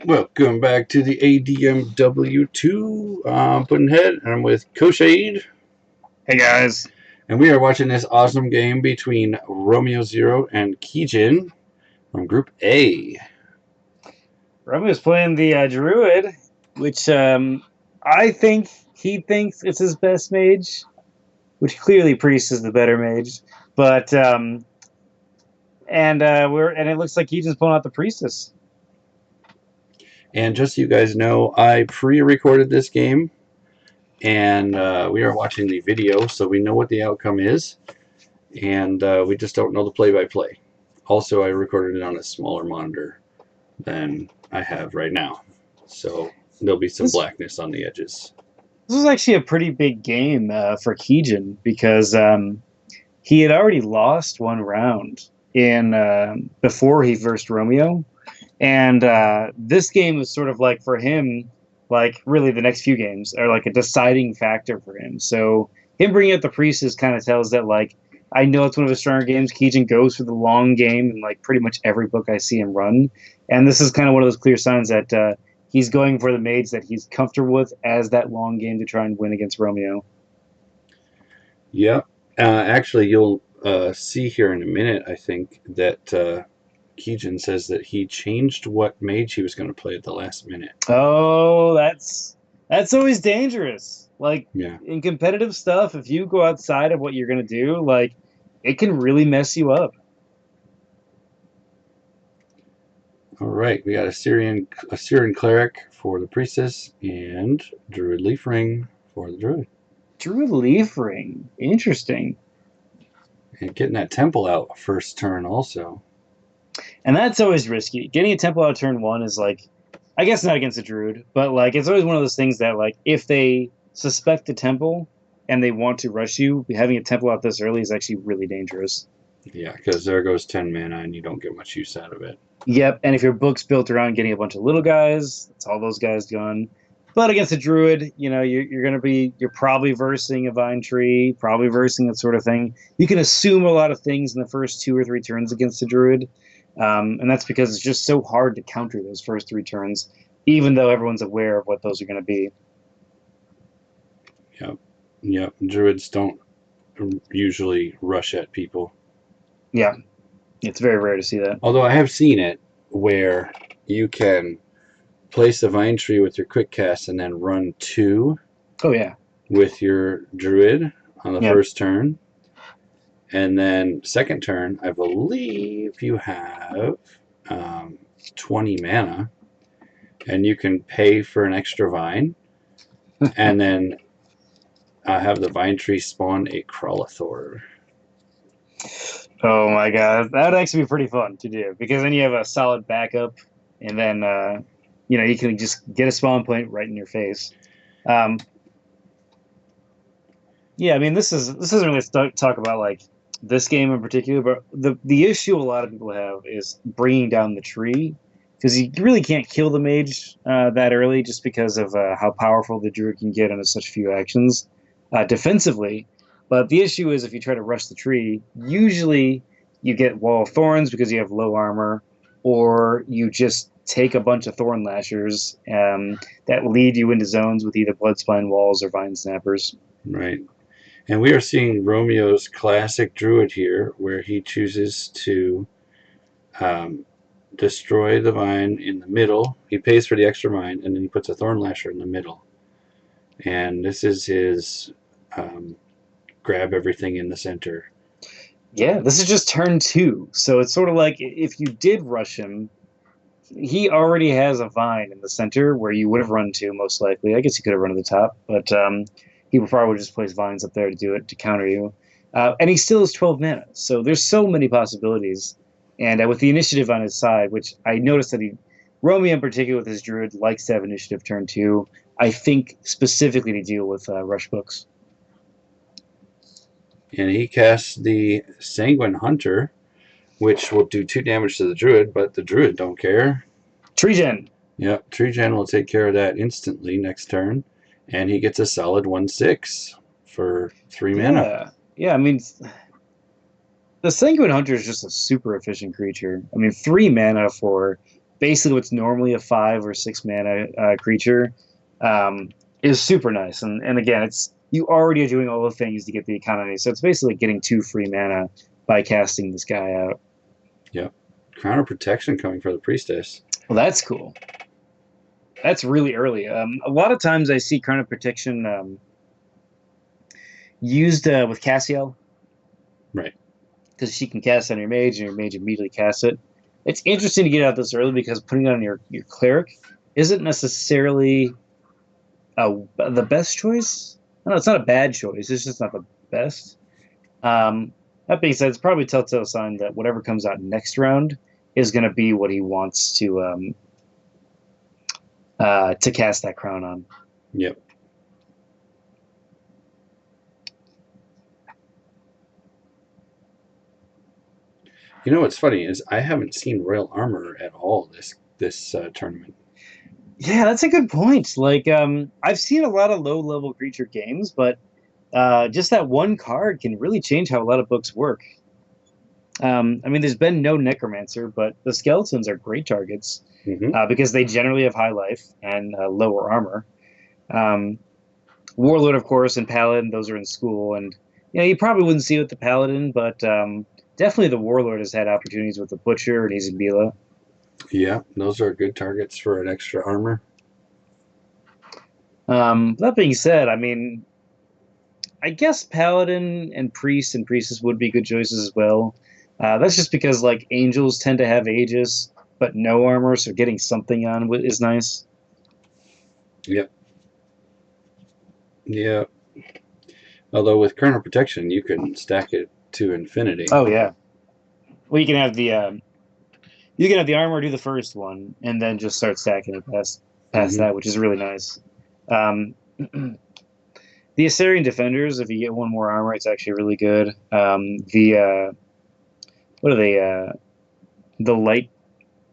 Welcome back to the ADMW2 Puddnhead, and I'm with Koshade, Hey guys. and we are watching this awesome game between romeoxero and keejchen from Group A. Romeo's playing the Druid, which I think he thinks it's his best mage, which clearly Priest is the better mage. But and it looks like Keejin's pulling out the Priestess. And just so you guys know, I pre-recorded this game, and we are watching the video, so we know what the outcome is, and we just don't know the play-by-play. Also, I recorded it on a smaller monitor than I have right now, so there'll be some This blackness on the edges. this was actually a pretty big game for Keejin because he had already lost one round in before he versed Romeo. And this game is sort of like for him, like really the next few games are like a deciding factor for him. So him bringing out the Priestess kind of tells that like I know it's one of his stronger games. Keijin goes for the long game in like pretty much every book I see him run, and this is kind of one of those clear signs that he's going for the mage that he's comfortable with as that long game to try and win against Romeo. Yeah, actually, you'll see here in a minute, I think, that Keijin says that he changed what mage he was going to play at the last minute. Oh, that's always dangerous. Like Yeah. in competitive stuff, if you go outside of what you're gonna do, like it can really mess you up. All right, we got a Syrian cleric for the priestess and druid leaf ring for the druid. Druid Leaf Ring. Interesting. And getting that temple out first turn also. And that's always risky. Getting a temple out turn one is like I guess not against a druid, but like it's always one of those things that like if they suspect a temple and they want to rush you, having a temple out this early is actually really dangerous. Yeah, because there goes 10 mana and you don't get much use out of it. Yep, and if your book's built around getting a bunch of little guys, it's all those guys gone. But against a druid, you know, you're probably versing a vine tree, probably versing that sort of thing. You can assume a lot of things in the first two or three turns against a druid, and that's because it's just so hard to counter those first three turns, even though everyone's aware of what those are going to be. Yep, yep. Druids don't usually rush at people. Yeah, it's very rare to see that. Although I have seen it where you can place a vine tree with your quick cast and then run two Oh yeah, with your druid on the yeah. first turn. And then second turn, I believe you have 20 mana, and you can pay for an extra vine, and then have the vine tree spawn a Crawlathor. Oh my god, that would actually be pretty fun to do because then you have a solid backup, and then you know you can just get a spawn point right in your face. Um, yeah, I mean this isn't really talk about like this game in particular, but the issue a lot of people have is bringing down the tree because you really can't kill the mage that early just because of how powerful the druid can get in such few actions defensively. But the issue is if you try to rush the tree, usually you get wall of thorns because you have low armor, or you just take a bunch of thorn lashers that lead you into zones with either bloodspine walls or vine snappers. Right. And we are seeing Romeo's classic druid here, where he chooses to destroy the vine in the middle. He pays for the extra vine, and then he puts a thorn lasher in the middle. And this is his grab everything in the center. Yeah, this is just turn two. So it's sort of like if you did rush him, he already has a vine in the center where you would have run to most likely. I guess he could have run to the top, but he would probably just place vines up there to do it to counter you. And he still has 12 mana. So there's so many possibilities. And with the initiative on his side, which I noticed that Romeo in particular with his druid likes to have initiative turn two. I think specifically to deal with rush books. And he casts the Sanguine Hunter, which will do 2 damage to the druid, but the druid don't care. Tree Gen. Yep, Tree Gen will take care of that instantly next turn, and he gets a solid 1/6 for 3 mana. Yeah, I mean, the Sanguine Hunter is just a super efficient creature. I mean, 3 mana for basically what's normally a 5 or 6 mana creature, is super nice. And again, it's you already are doing all the things to get the economy, so it's basically getting 2 free mana by casting this guy out. Yep. Crown of Protection coming for the Priestess. Well, that's cool. That's really early. A lot of times I see Crown of Protection used with Cassiel. Right. Because she can cast on your mage, and your mage immediately casts it. It's interesting to get out this early because putting it on your cleric isn't necessarily the best choice. No, it's not a bad choice. It's just not the best. That being said, it's probably a telltale sign that whatever comes out next round is going to be what he wants to cast that crown on. Yep. You know what's funny is I haven't seen Royal Armor at all this tournament. Yeah, that's a good point. Like, I've seen a lot of low-level creature games, but just that one card can really change how a lot of books work. I mean, there's been no Necromancer, but the Skeletons are great targets because they generally have high life and lower armor. Warlord, of course, and Paladin, those are in school, and you probably wouldn't see it with the Paladin, but definitely the Warlord has had opportunities with the Butcher and Izabela. Yeah, those are good targets for an extra armor. That being said, I mean, I guess Paladin and Priest and Priestess would be good choices as well. That's just because like Angels tend to have Aegis, but no armor, so getting something on is nice. Yep. Yeah. Although with Crown of Protection, you can stack it to infinity. Oh yeah. Well, you can have the armor do the first one, and then just start stacking it past that, which is really nice. The Assyrian Defenders, if you get one more armor, it's actually really good. What are they? The light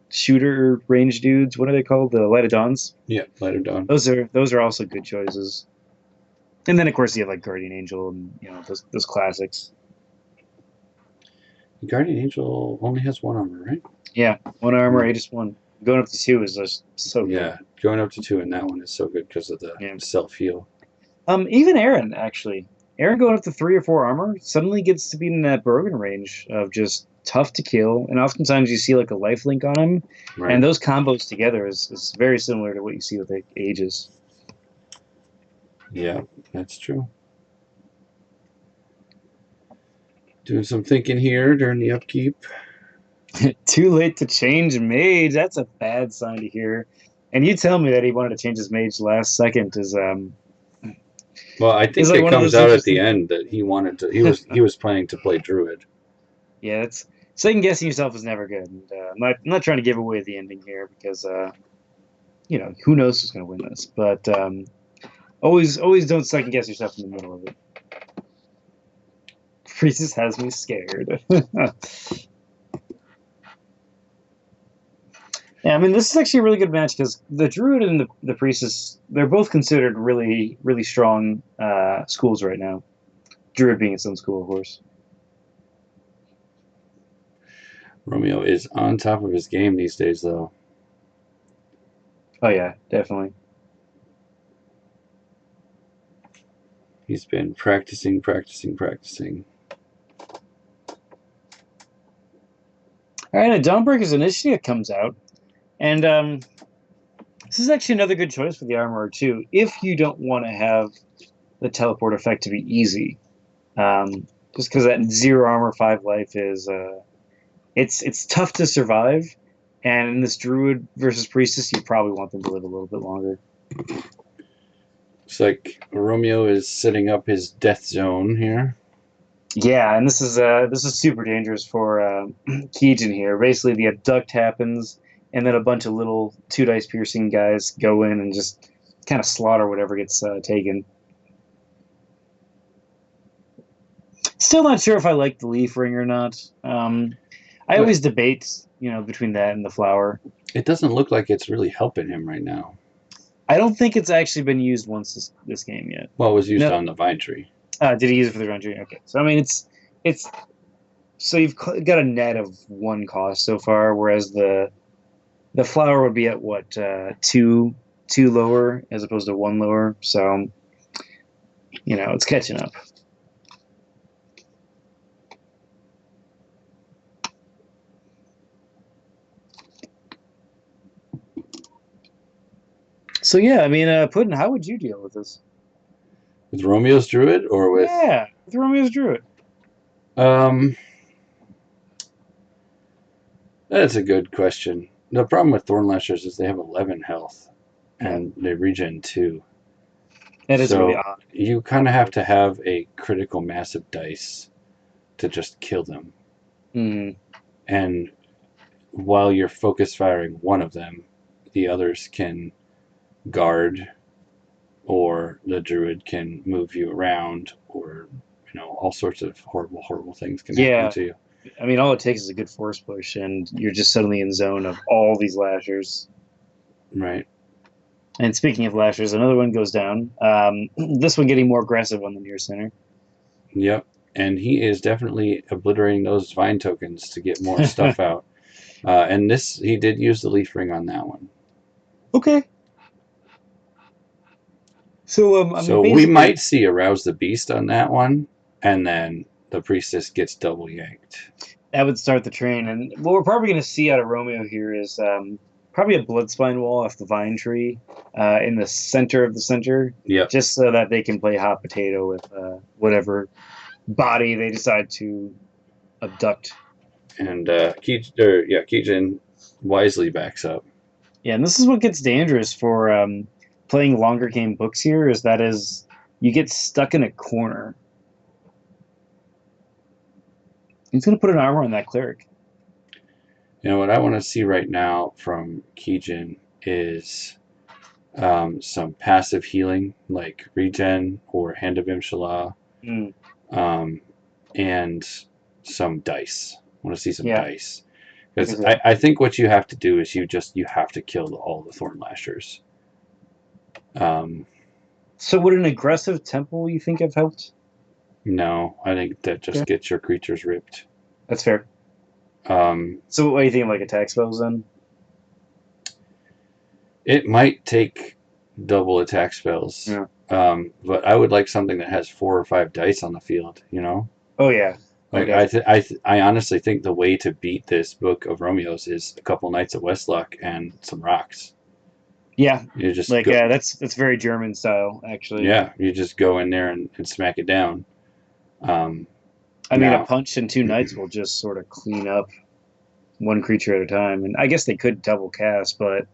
shooter range dudes. What are they called? The Light of Dawns. Yeah, Light of Dawn. Those are also good choices. And then of course you have like Guardian Angel and those classics. Guardian Angel only has one armor, right? Yeah, one armor, Aegis 1. Going up to 2 is just so good. Yeah, going up to 2 in that one is so good because of the self-heal. Even Aaron, actually. Aaron going up to 3 or 4 armor suddenly gets to be in that Brogan range of just tough to kill, and oftentimes you see like a life link on him, and those combos together is very similar to what you see with like Aegis. Yeah, that's true. Doing some thinking here during the upkeep. Too late to change mage. That's a bad sign to hear. And you tell me that he wanted to change his mage last second is well, I think it comes out at the end that he wanted to. He was planning to play Druid. Yeah, it's second guessing yourself is never good. And, I'm not trying to give away the ending here because who knows who's going to win this. But always don't second guess yourself in the middle of it. Priestess has me scared. Yeah, I mean, this is actually a really good match because the Druid and the Priestess, they're both considered really, really strong schools right now. Druid being its own school, of course. Romeo is on top of his game these days, though. Oh, yeah, definitely. He's been practicing. All right, a Dawnbreaker's Initiative comes out. And this is actually another good choice for the Armorer, too, if you don't want to have the teleport effect to be easy. Just because that 0 armor, 5 life is... it's tough to survive, and in this Druid versus Priestess, you probably want them to live a little bit longer. Looks like Romeo is setting up his death zone here. Yeah, and this is super dangerous for keejchen here. Basically, the abduct happens, and then a bunch of little 2 dice piercing guys go in and just kind of slaughter whatever gets taken. Still not sure if I like the leaf ring or not. I always debate, between that and the flower. It doesn't look like it's really helping him right now. I don't think it's actually been used once this game yet. Well, it was used on the vine tree. Did he use it for the vine tree? Okay, so I mean, so you've got a net of 1 cost so far, whereas the The flower would be at what, two lower as opposed to one lower. So, it's catching up. So yeah, I mean, Puddin, how would you deal with this? With Romeo's Druid or with Yeah, with Romeo's Druid. um that's a good question. The problem with Thornlashers is they have 11 health Yeah, and they regen 2. that is really So odd. you kind of have to have a critical mass of dice to just kill them. Mm, And while you're focus firing one of them, the others can guard, or the druid can move you around, or all sorts of horrible, horrible things can happen yeah, to you. I mean, all it takes is a good force push, and you're just suddenly in zone of all these lashers. Right. And speaking of lashers, another one goes down. This one getting more aggressive on the near center. Yep. And he is definitely obliterating those vine tokens to get more stuff out. And this, he did use the leaf ring on that one. Okay. So, I mean, So we basically, might see Arouse the Beast on that one, and then the priestess gets double yanked. that would start the train. And what we're probably going to see out of Romeo here is probably a bloodspine wall off the vine tree in the center of the center, Yep. just so that they can play hot potato with whatever body they decide to abduct. And Keejin wisely backs up. Yeah, and this is what gets dangerous for playing longer game books here, is you get stuck in a corner. He's going to put an armor on that cleric. What I want to see right now from Keejin is some passive healing, like regen or Hand of Imshala, Mm, um, and some dice. I want to see some yeah, dice. Because because I think what you have to do is you have to kill all the Thorn Lashers. so would an aggressive temple you think have helped? No, I think that Yeah, just gets your creatures ripped. that's fair. Um, So what do you think of like attack spells then? it might take double attack spells, Yeah. but I would like something that has 4 or 5 dice on the field. Oh yeah. Oh Like definitely. I honestly think the way to beat this book of Romeo's is a couple Knights of Westlock and some rocks. Yeah. You just Like go, that's very German style actually. yeah, you just go in there and smack it down. Um, I mean, a now, punch and two knights will just sort of clean up one creature at a time, and I guess they could double cast, but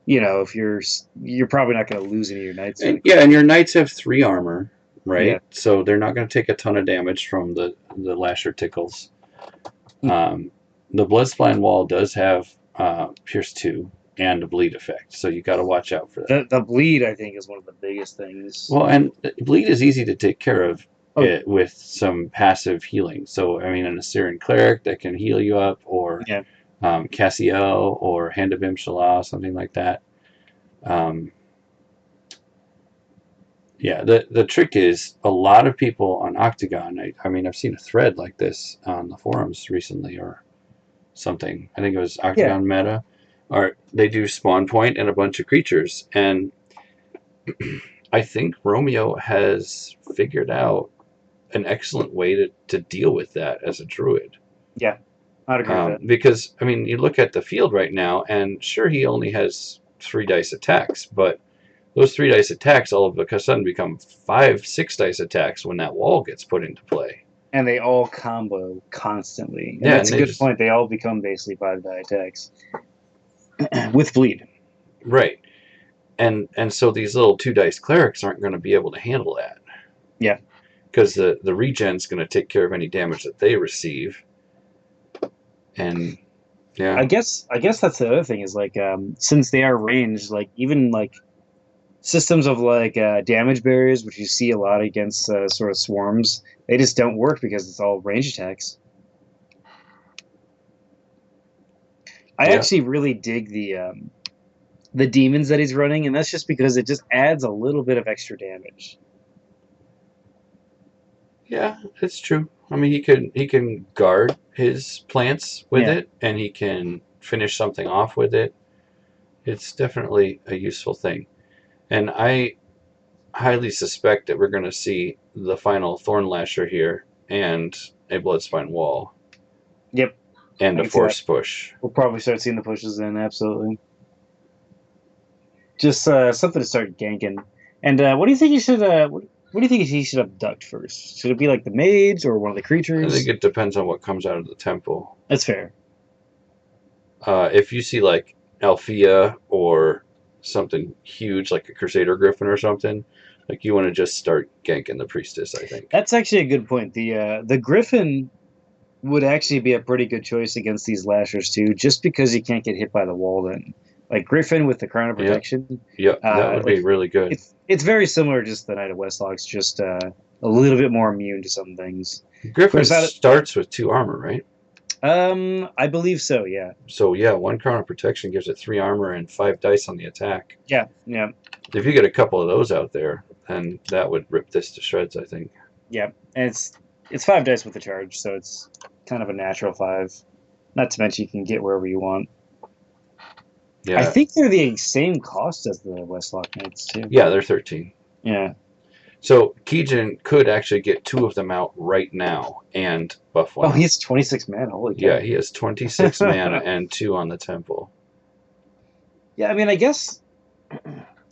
if you're probably not going to lose any of your knights and really yeah, quick. and your Knights have 3 armor, Yeah. right? So they're not going to take a ton of damage from the Lasher Tickles. Um, the Bloodspline Wall does have Pierce 2 and a bleed effect, so you got to watch out for that. The bleed, I think, is one of the biggest things. Well, and bleed is easy to take care of Oh yeah, with some passive healing. So, I mean, an Assyrian cleric that can heal you up, or yeah, Cassiel, or Hand of Imshala, something like that. Um, yeah, the trick is a lot of people on Octagon. I mean, I've seen a thread like this on the forums recently, or something. I think it was yeah. Octagon Meta. Or they do spawn point and a bunch of creatures, and I think Romeo has figured out an excellent way to deal with that as a druid. Yeah, I'd agree with that. Because, I mean, you look at the field right now, and sure, he only has 3 dice attacks, but those 3 dice attacks all of a sudden become 5, 6 dice attacks when that wall gets put into play. And they all combo constantly, and Yeah, that's and a they good just, point. They all become basically 5 die attacks with bleed. right. And so these little 2 dice clerics aren't going to be able to handle that. Yeah, Because the regen's going to take care of any damage that they receive. And yeah. I guess that's the other thing is like since they are ranged, like even like systems of like damage barriers, which you see a lot against sort of swarms, they just don't work because it's all range attacks. I Yeah. actually really dig the demons that he's running, and that's just because it just adds a little bit of extra damage. Yeah, it's true. I mean, he can guard his plants with Yeah, it, and he can finish something off with it. it's definitely a useful thing. And I highly suspect that we're going to see the final Thorn Lasher here and a Bloodspine Wall Yep, and I a can see that. Force Push. We'll probably start seeing the pushes in, absolutely. Just something to start ganking. And what do you think you should? What do you think he should abduct first? Should it be like the maids or one of the I think creatures? it depends on what comes out of the temple. That's fair. If you see like Althea or something huge like a Crusader Griffin or something, like you want to just start ganking the priestess, I think. That's actually a good point. The Griffin would actually be a pretty good choice against these lashers too, just because you can't get hit by the wall. Then, like Griffin with the Crown of Yep, Protection, yep, that would like be really good. it's very similar to just the Knight of Westlocks, just a little bit more immune to some things. Griffin Whereas that, starts with 2 armor, right? I believe so. Yeah, So yeah, 1 Crown of Protection gives it 3 armor and 5 dice on the attack. yeah, yeah, If you get a couple of those out there, then that would rip this to shreds, I think. yeah. And it's 5 dice with the charge, so it's kind of a natural 5. Not to mention you can get wherever you want. I Yeah, think they're the same cost as the Westlock Knights too. yeah, they're 13. Yeah. So Keejchen could actually get 2 of them out right now and buff one Oh, up. he has 26 mana. Holy cow. Yeah, he has 26 mana and 2 on the temple. Yeah, I mean, I guess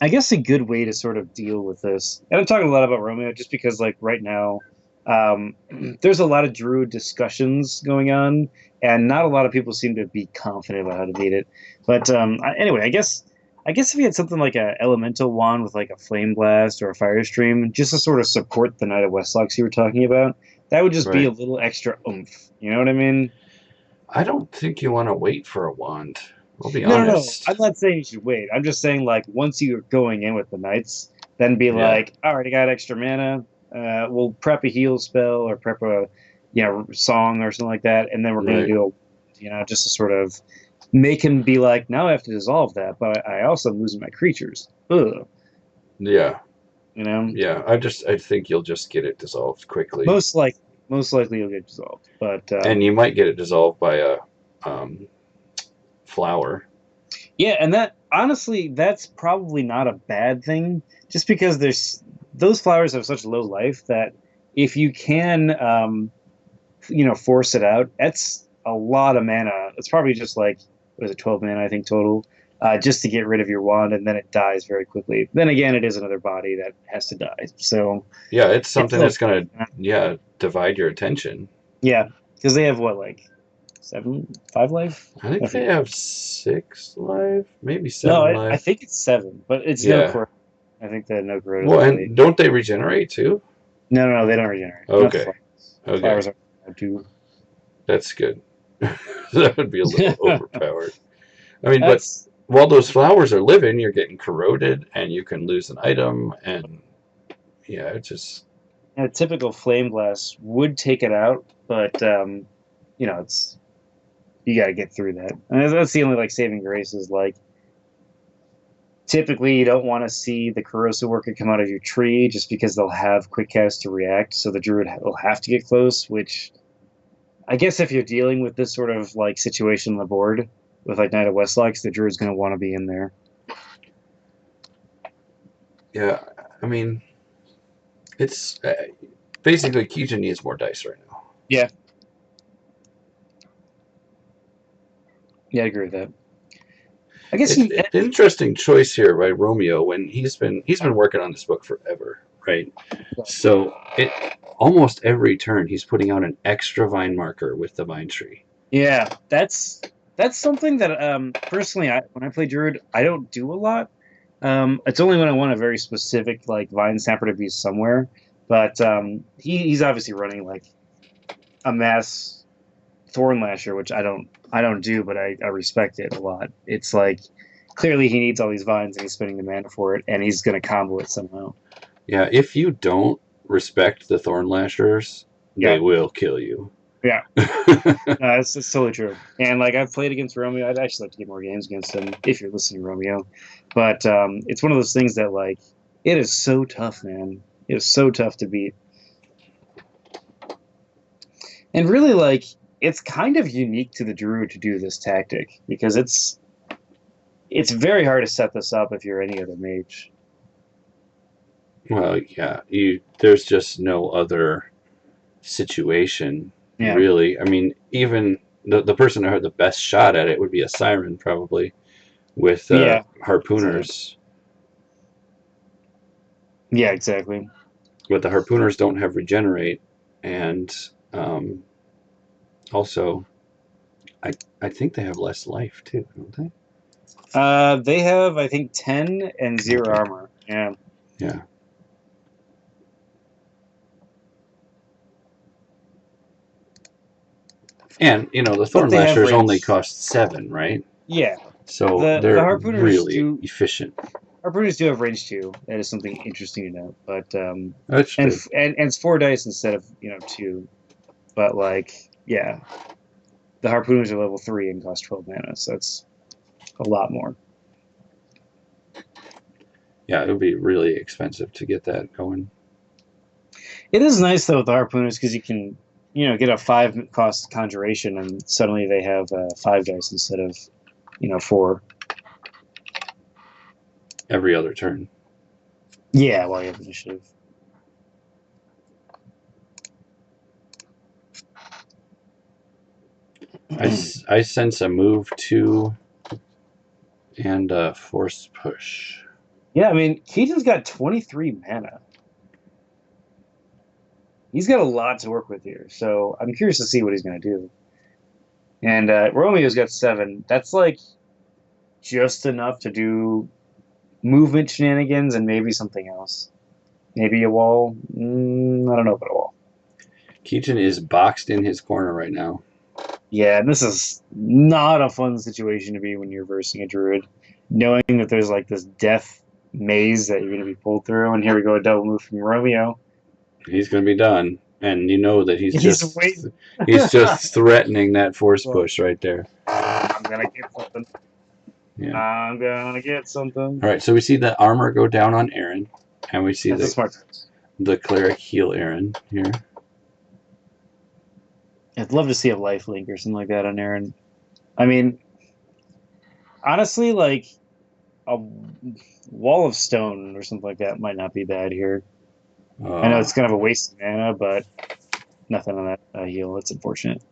a good way to sort of deal with this, and I'm talking a lot about Romeo just because, like, right now, um, there's a lot of Druid discussions going on, and not a lot of people seem to be confident about how to beat it. But anyway, I guess if you had something like a Elemental Wand with like a Flame Blast or a Fire Stream, just to sort of support the Knight of Westlocks you were talking about, that would just be a Right. little extra oomph. You know what I mean? I don't think you want to wait for a wand. I'll be No, no, no. honest. I'm not saying you should wait. I'm just saying, like, once you're going in with the knights, then be Yeah, like, all right, I got extra mana. We'll prep a heal spell or prep a, song or something like that, and then we're going to right. do just to sort of make him be like, now I have to dissolve that, but I also am losing my creatures. Ugh, Yeah, you know. yeah. I think you'll just get it dissolved quickly. Most like most likely you'll get dissolved, but And you might get it dissolved by a um, flower. yeah, and that honestly, that's probably not a bad thing, just because those flowers have such low life that if you can, force it out, that's a lot of mana. It's probably just like what is it, 12 mana I think total, just to get rid of your wand, and then it dies very quickly. Then again, it is another body that has to die, so Yeah, it's it's something still that's gonna divide your attention. yeah, because they have what, like 5 life. I think they have 6 life, maybe No, 7 I life. think it's 7, but it's no Yeah. correct. I think the no correct is Well, really. and don't they regenerate too? No, no, no, they don't regenerate. Not the Okay. flowers. Okay. Flowers are too. That's good. That would be a little overpowered. I mean, but That's while those flowers are living, you're getting corroded, and you can lose an item, and yeah, it's just a typical flame blast would take it out, but it's you got to get through that. And that's the only like saving grace is like typically you don't want to see the corrosive worker come out of your tree just because they'll have quick cast to react, so the druid will have to get close. Which I guess if you're dealing with this sort of like situation on the board with like Knight of Westlocks, the druid's going to want to be in there. yeah. I mean, it's basically Keejchen needs more dice right now. Yeah, yeah, I agree with that. I guess It's an interesting choice here by Romeo when he's been working on this book forever, right? So it almost every turn he's putting out an extra vine marker with the vine tree. yeah, that's something that personally, when I play druid, I don't do a lot. It's only when I want a very specific like vine snapper to be somewhere. But he's obviously running like a mass thorn lasher, which I don't do, but I respect it a lot. It's like clearly he needs all these vines and he's spending the mana for it, and he's gonna combo it somehow. Yeah, if you don't respect the thorn lashers, Yeah, they will kill you. yeah, no, it's totally true. And like I've played against Romeo, I'd actually like to get more games against him if you're listening, Romeo. But it's one of those things that like it is so tough, man. It is so tough to beat. And really, like, it's kind of unique to the druid to do this tactic because it's very hard to set this up if you're any other mage. Well, yeah, there's just no other situation, Yeah. really. I mean, even the person who had the best shot at it would be a siren, probably, with Yeah. harpooners. Yeah, exactly. But the harpooners don't have regenerate, and also, I think they have less life too, don't they? They have, I think, 10 and 0 Okay. armor. Yeah. Yeah. And the But thorn they have lashers only range. cost 7, right? Yeah. So The they're harpooners really do efficient. harpooners do have range too. That is something interesting to note. But That's and true. and it's 4 dice instead of 2. But like, yeah, the harpooners are level 3 and cost 12 mana, so that's a lot more. Yeah, it would be really expensive to get that going. It is nice though with the harpooners because you can get a 5 cost conjuration and suddenly they have 5 dice instead of 4. Every other turn. Yeah, while you have initiative. I sense a move 2 and a force push. Yeah, I mean, Keaton's got 23 mana. He's got a lot to work with here, so I'm curious to see what he's going to do. And Romeo's got 7. That's like just enough to do movement shenanigans and maybe something else. Maybe a wall. I don't know about a wall. Keejchen is boxed in his corner right now. Yeah, and this is not a fun situation to be when you're versing a druid, knowing that there's like this death maze that you're going to be pulled through. And here we go, a double move from Romeo. He's going to be done, and you know that he's just waiting. he's just threatening that force push right there. I'm gonna get something. Yeah. I'm gonna get something. All right, so we see the armor go down on Aaron, and we see That's a smart. the cleric heal Aaron here. I'd love to see a life link or something like that on Aaron. I mean, honestly, like a wall of stone or something like that might not be bad here. I know it's kind of a waste of mana, but nothing on that heal. It's unfortunate.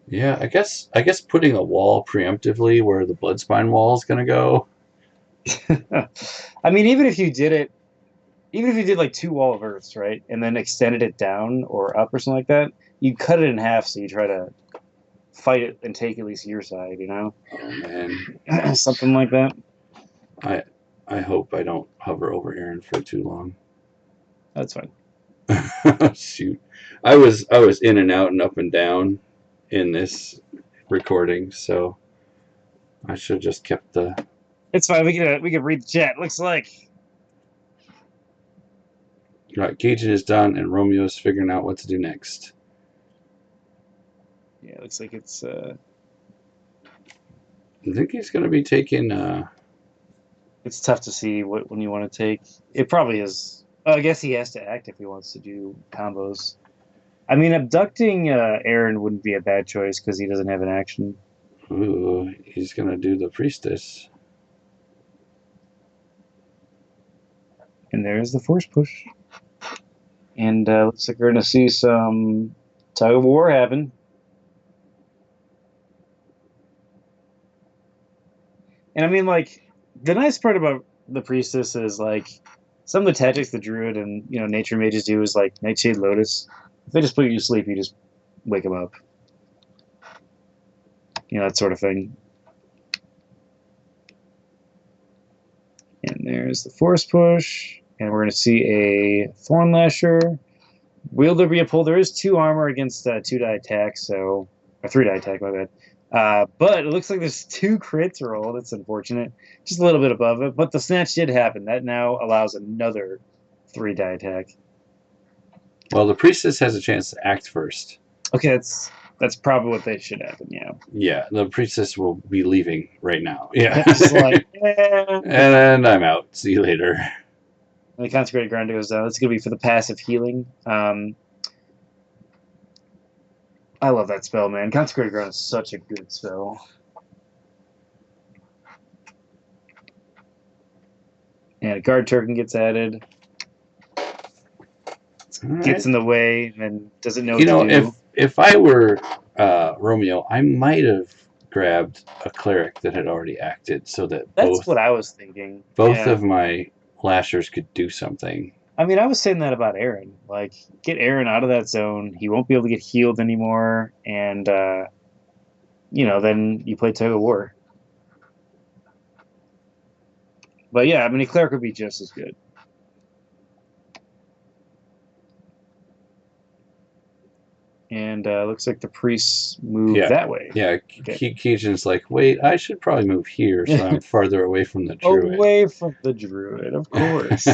Yeah, I guess putting a wall preemptively where the Bloodspine wall is going to go. I mean, even if you did like 2 wall of earths, right, and then extended it down or up or something like that, you cut it in half so you try to fight it and take at least your side, Oh man, something like that. I hope I don't hover over Aaron for too long. That's fine. Shoot, I was in and out and up and down in this recording, so I should have just kept the. It's fine. We can read the chat. Looks like. Right, Keejchen is done, and Romeo's figuring out what to do next. Yeah, looks like it's. I think he's going to be taking. It's tough to see what one you want to take. It probably is. I guess he has to act if he wants to do combos. I mean, abducting Aaron wouldn't be a bad choice because he doesn't have an action. Ooh, he's going to do the priestess. And there's the force push. And looks like we're going to see some tug of war happen. And I mean, like, the nice part about the priestess is, like, some of the tactics the druid and, nature mages do is, like, Nightshade Lotus. If they just put you to sleep, you just wake them up. That sort of thing. And there's the force push. And we're going to see a Thorn Lasher. Will there be a pull? There is 2 armor against 2-die attack, so... Or 3-die attack, my bad. But it looks like there's 2 crits rolled. That's unfortunate. Just a little bit above it. But the snatch did happen. That now allows another 3-die attack. Well, the priestess has a chance to act first. Okay, that's probably what they should happen, yeah. Yeah, the priestess will be leaving right now. Yeah. It's like, And I'm out. See you later. And the Consecrated Ground goes down. It's going to be for the passive healing. I love that spell, man. Consecrated Ground is such a good spell. And a guard token gets added. Gets in the way and doesn't know what to do. If I were Romeo, I might have grabbed a cleric that had already acted, so that That's what I was thinking. Both of my lashers could do something. I mean, I was saying that about Aaron. Like, get Aaron out of that zone. He won't be able to get healed anymore, and then you play Tug of War. But yeah, I mean, a cleric would be just as good. And looks like the priests move that way. Yeah, okay. Keejchen's like, wait, I should probably move here so I'm farther away from the druid. Away from the druid, of course.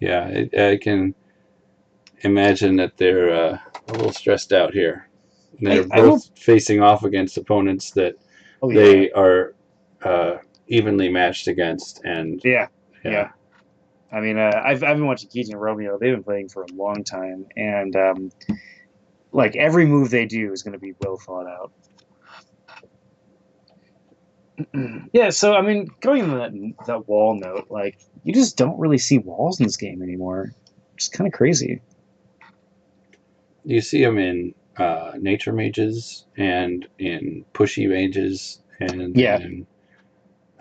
Yeah, I can imagine that they're a little stressed out here. They're both facing off against opponents that they are evenly matched against. And yeah. I mean, I've been watching Keejchen and Romeo. They've been playing for a long time, and like every move they do is going to be well thought out. Yeah, so I mean, going into that wall note, like you just don't really see walls in this game anymore. It's kind of crazy. You see them in nature mages and in pushy mages and in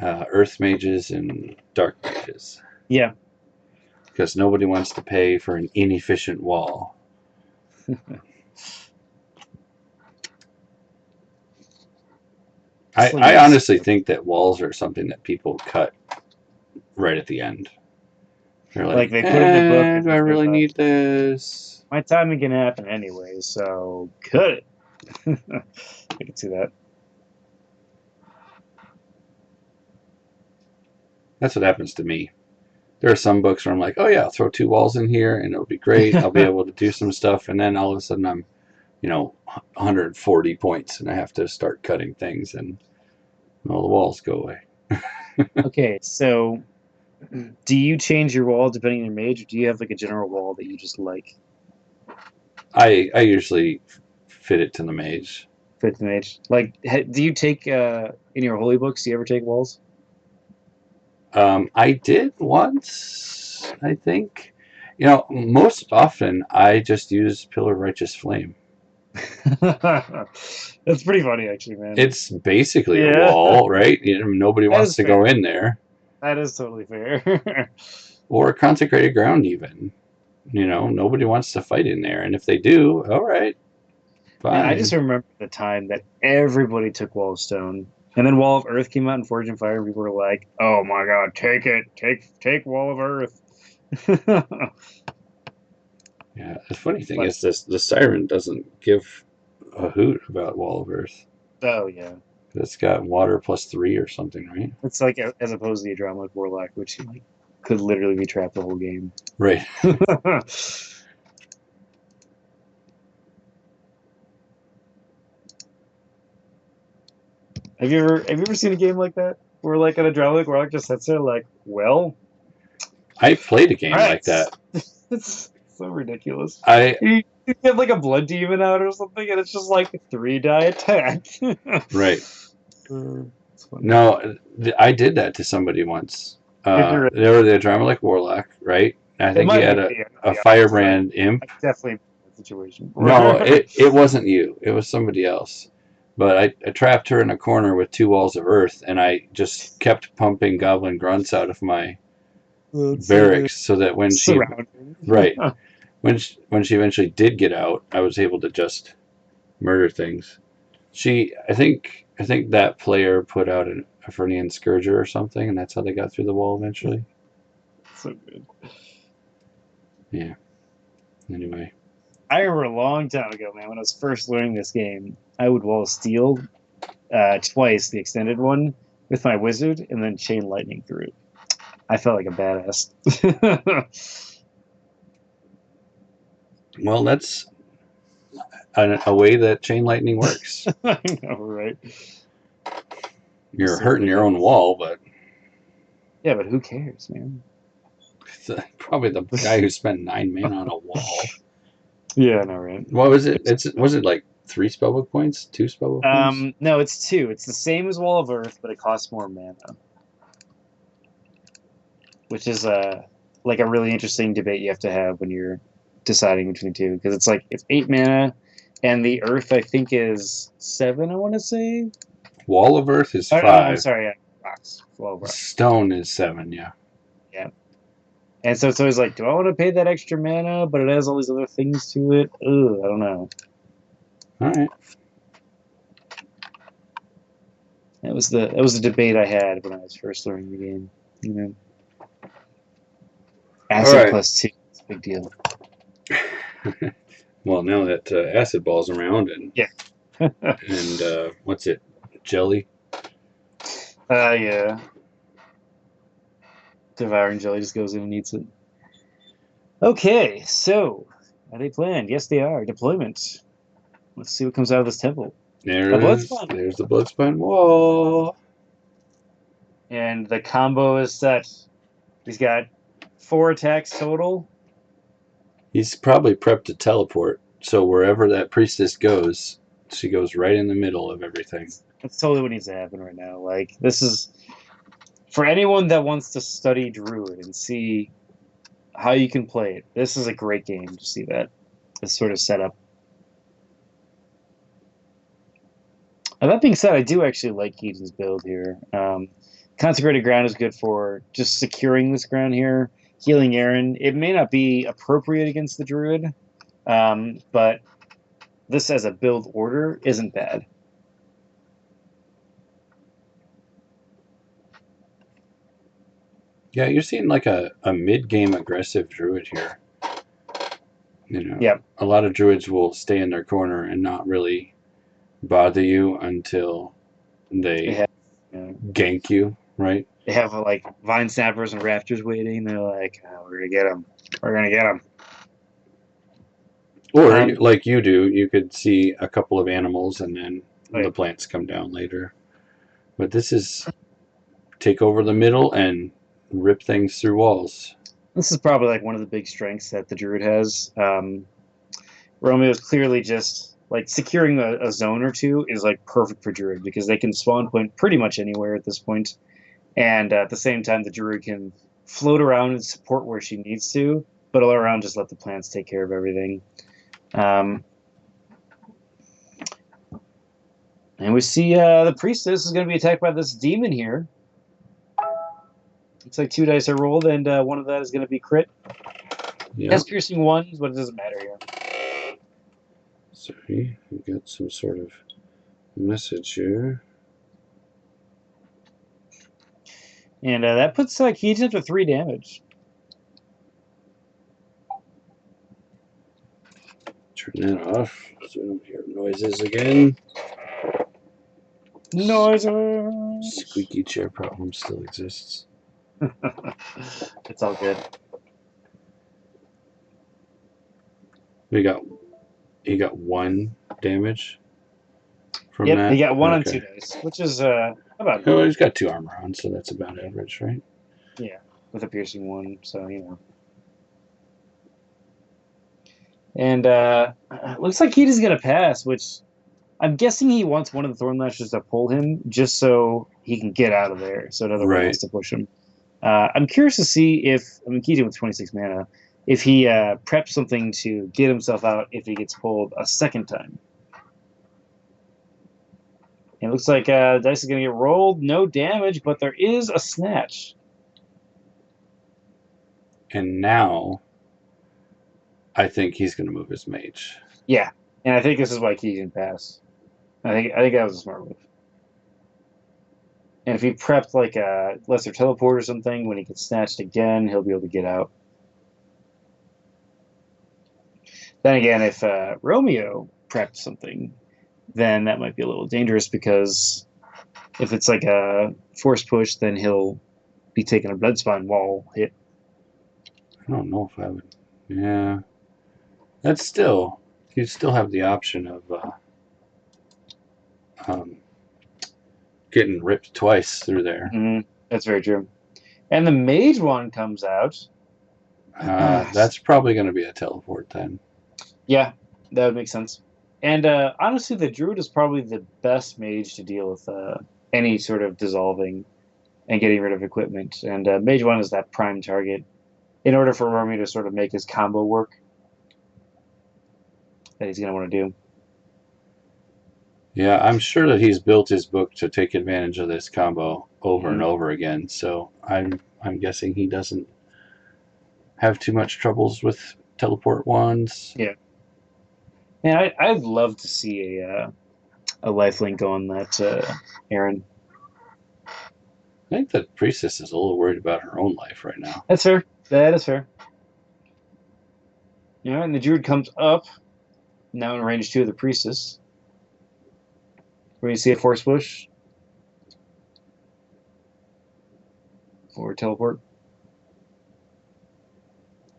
earth mages and dark mages. Yeah. Because nobody wants to pay for an inefficient wall. I honestly think that walls are something that people cut right at the end. They're like they put it in the book. Do I really need this? My timing can happen anyway, so cut it. I can see that. That's what happens to me. There are some books where I'm like, oh yeah, I'll throw 2 walls in here and it'll be great. I'll be able to do some stuff. And then all of a sudden I'm, 140 points and I have to start cutting things and all the walls go away. Okay, so do you change your wall depending on your mage, or do you have like a general wall that you just like? I usually fit it to the mage. Fit the mage. Like, do you take in your holy books? Do you ever take walls? I did once, I think. Most often I just use Pillar of Righteous Flame. That's pretty funny, actually, man. It's basically a wall, right? Nobody wants to go in there. That is totally fair. Or Consecrated Ground, even. Nobody wants to fight in there. And if they do, all right, fine. Man, I just remember the time that everybody took Wall of Stone. And then Wall of Earth came out in Forge and Fire, and people were like, oh my god, take it. Take Wall of Earth. Yeah, the funny thing is the Siren doesn't give a hoot about Wall of Earth. Oh, yeah. It's got water +3 or something, right? It's like, as opposed to the Adramalic Warlock, which could literally be trapped the whole game. Right. Have you ever seen a game like that? Where like an Adramalic Warlock just sits there like, well... I played a game like that. It's so ridiculous. You have like a blood demon out or something, and it's just like 3-die attack. Right. No, I did that to somebody once. They were the Adramalic Warlock, right? I think he had a Firebrand Imp. Definitely a situation. No, it wasn't you. It was somebody else. But I trapped her in a corner with 2 walls of earth, and I just kept pumping goblin grunts out of my barracks so that when she when she eventually did get out, I was able to just murder things. I think that player put out a Fernian Scourger or something, and that's how they got through the wall eventually. So good. Yeah. Anyway. I remember a long time ago, man, when I was first learning this game, I would wall steel twice, the extended one, with my wizard, and then chain lightning through it. I felt like a badass. Well, that's a way that chain lightning works. I know, right? You're hurting your own wall, but... Yeah, but who cares, man? Probably the guy who spent 9 mana on a wall. Yeah, I know, right? What was it? Was it like 3 spellbook points? 2 spellbook points? No, it's 2. It's the same as Wall of Earth, but it costs more mana. which is like a really interesting debate you have to have when you're deciding between two, because it's like it's 8 mana, and the Earth I think is 7. I want to say. Wall of Earth is Oh, no, I'm 5. sorry. Yeah, rocks. Well, rocks. Stone is 7. Yeah. Yeah. And so it's always like, do I want to pay that extra mana? But it has all these other things to it. Ugh, I don't know. All right. That was the debate I had when I was first learning the game. You know, acid right. +2. It's a big deal. Well, now that acid ball's around and Yeah. and what's it? Jelly. Yeah. Devouring Jelly just goes in and eats it. Okay, so are they planned? Yes, they are. Deployment. Let's see what comes out of this temple. There A it is. Bloodspine. There's the Bloodspine wall. And the combo is set. He's got 4 attacks total. He's probably prepped to teleport, so wherever that priestess goes, she goes right in the middle of everything. That's totally what needs to happen right now. Like, this is for anyone that wants to study Druid and see how you can play it. This is a great game to see that. This sort of setup. That being said, I do actually like Keaton's build here. Consecrated Ground is good for just securing this ground here. Healing Aaron. It may not be appropriate against the Druid, but this as a build order isn't bad. Yeah, you're seeing like a mid-game aggressive Druid here. You know, Yeah. a lot of Druids will stay in their corner and not really bother you until they have, gank you, right? They have like Vine Snappers and Raptors waiting. They're like, oh, we're gonna get them. We're gonna get them. Or like you do, you could see a couple of animals and then Right. the plants come down later. But this is take over the middle and rip things through walls. This is probably like one of the big strengths that the Druid has. Romeo is clearly just like securing a zone or two is like perfect for Druid because they can spawn point pretty much anywhere at this point. And at the same time, the Druid can float around and support where she needs to, but all around just let the plants take care of everything. And we see the Priestess is going to be attacked by this demon here. It's like 2 dice are rolled, and one of that is going to be crit. Yep. Has piercing 1s, but it doesn't matter here. Sorry, we got some sort of message here. And that puts keejchen up to 3 damage. Turn that off so we don't hear noises again. Noises! Squeaky chair problem still exists. It's all good. He got 1 damage from Yep, that. he got 1 on 2 dice, which is about. Oh, he's got 2 armor on, so that's about average, right? Yeah, with a piercing 1, so you know. And looks like Keaton's gonna pass, which I'm guessing he wants one of the Thorn Lashers to pull him just so he can get out of there, so another one has to push him. I'm curious to see if Keaton with 26 mana, if he preps something to get himself out if he gets pulled a second time. It looks like dice is going to get rolled. No damage, but there is a snatch. And now, I think he's going to move his mage. Yeah, and I think this is why Keegan passed. I think that was a smart move. And if he prepped like a lesser teleport or something, when he gets snatched again, he'll be able to get out. Then again, if Romeo prepped something, then that might be a little dangerous because if it's like a force push, then he'll be taking a Bloodspine wall hit. I don't know if I would. Yeah. That's still. You still have the option of getting ripped twice through there. Mm-hmm. That's very true. And the mage one comes out. That's probably going to be a teleport then. Yeah, that would make sense. And honestly, the druid is probably the best mage to deal with any sort of dissolving. and getting rid of equipment. And Mage 1 is that prime target in order for Romeo to sort of make his combo work that he's going to want to do. Yeah, I'm sure that he's built his book to take advantage of this combo over and Mhm. over again. So I'm guessing he doesn't have too much troubles with teleport wands. Yeah. And I'd love to see a lifelink on that Aaron. I think the priestess is a little worried about her own life right now. That's fair. That is fair. Yeah, and the druid comes up now in range 2 of the priestess. Where you see a force push or teleport.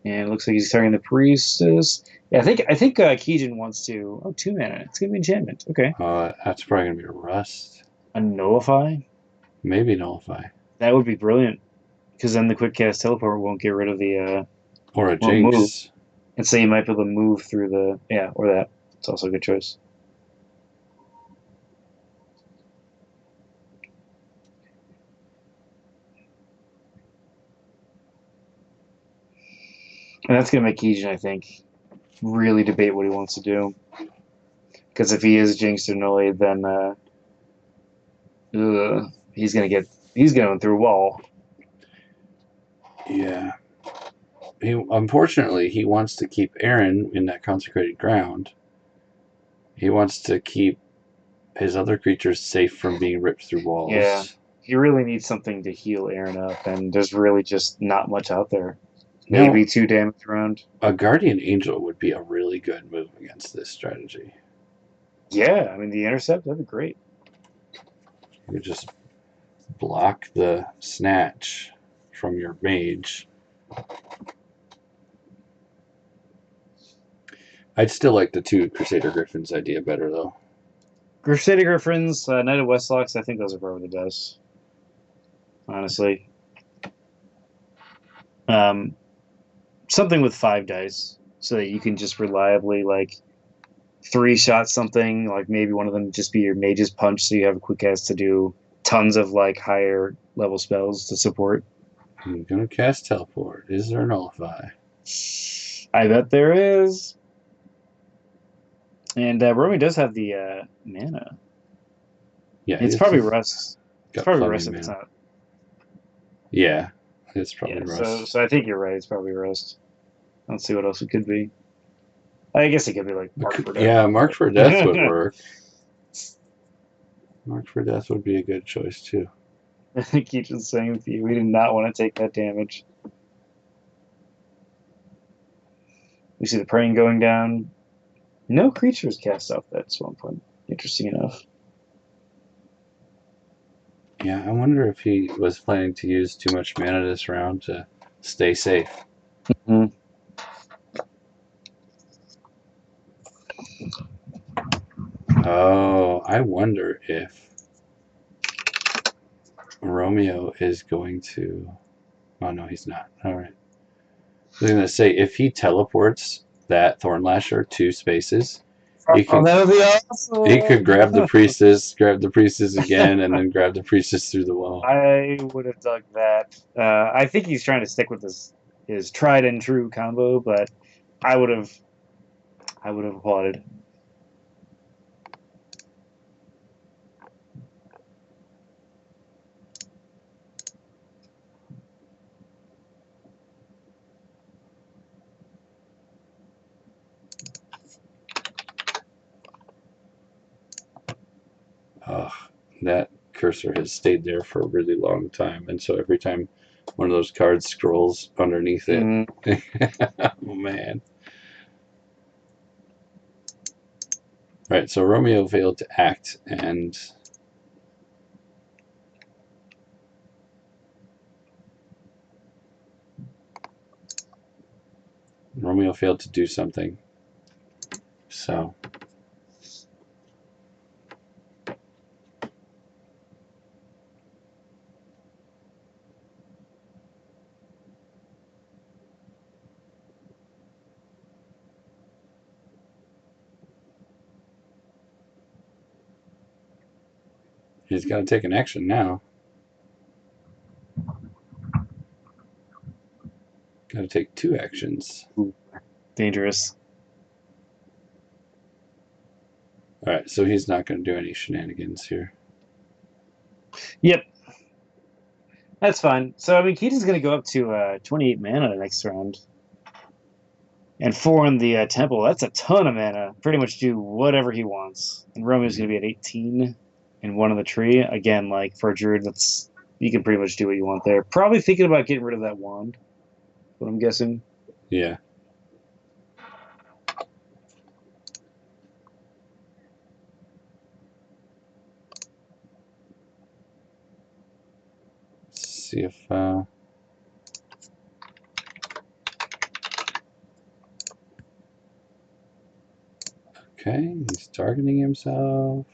And it looks like he's targeting the priestess. Yeah, I think keejchen wants to. Oh, 2 mana. It's gonna be enchantment. Okay. That's probably gonna be a rust. A nullify. Maybe nullify. That would be brilliant. Because then the quick cast teleport won't get rid of the Or a won't move. jinx. And so you might be able to move through the or that. It's also a good choice. And that's gonna make keejchen, I think, really debate what he wants to do. Because if he is jinxed or nully, then he's going through a wall. Yeah. Unfortunately, he wants to keep Aaron in that consecrated ground. He wants to keep his other creatures safe from being ripped through Yeah. walls. He really needs something to heal Aaron up, and there's really just not much out there. Now, Maybe 2 damage around. a guardian angel would be a really good move against this strategy. Yeah, I mean the intercept, that'd be great. You could just block the snatch from your mage. I'd still like the 2 Crusader Griffins idea better, though. Crusader Griffins, Knight of Westlocks, I think those are probably the best. Honestly. Something with 5 dice, so that you can just reliably, like, 3-shot something, like maybe one of them just be your mage's punch, so you have a quick cast to do tons of, like, higher level spells to support. I'm gonna cast teleport. Is there nullify? I bet there is. And Romy does have the mana. Yeah, It's probably Rust. It's got probably plenty Rust of if it's mana. not. Yeah, it's probably Yeah, Rust. so I think you're right. It's probably Rust. Let's see what else it could be. I guess it could be like Mark for Death. Yeah, Mark for Death would work. Mark for Death would be a good choice too. I keep just saying to you, we do not want to take that damage. We see the praying going down. No creatures cast off that swamp point. Interesting enough. Yeah, I wonder if he was planning to use too much mana this round to stay safe. Mm-hmm. Oh, I wonder if Romeo is going to. Oh no, he's not. All right. I was gonna say if he teleports that Thornlasher 2 spaces, he Oh, can that would be he could grab the awesome. priestess again, and then grab the priestess through the wall. I would have dug that. I think he's trying to stick with his tried and true combo, but I would have applauded. Ugh, that cursor has stayed there for a really long time, and so every time one of those cards scrolls underneath it, oh man. Right, so Romeo failed to act, and Romeo failed to do something. So he's got to take an action now. Gotta take 2 actions. Ooh, dangerous. Alright, so he's not going to do any shenanigans here. Yep. That's fine. So, I mean, Keejin's going to go up to 28 mana next round. And 4 in the temple. That's a ton of mana. Pretty much do whatever he wants. And Romeo's going to be at 18 and 1 on the tree. Again, like for a druid, that's you can pretty much do what you want there. Probably thinking about getting rid of that wand. What I'm guessing. Yeah. Let's see if okay, he's targeting himself.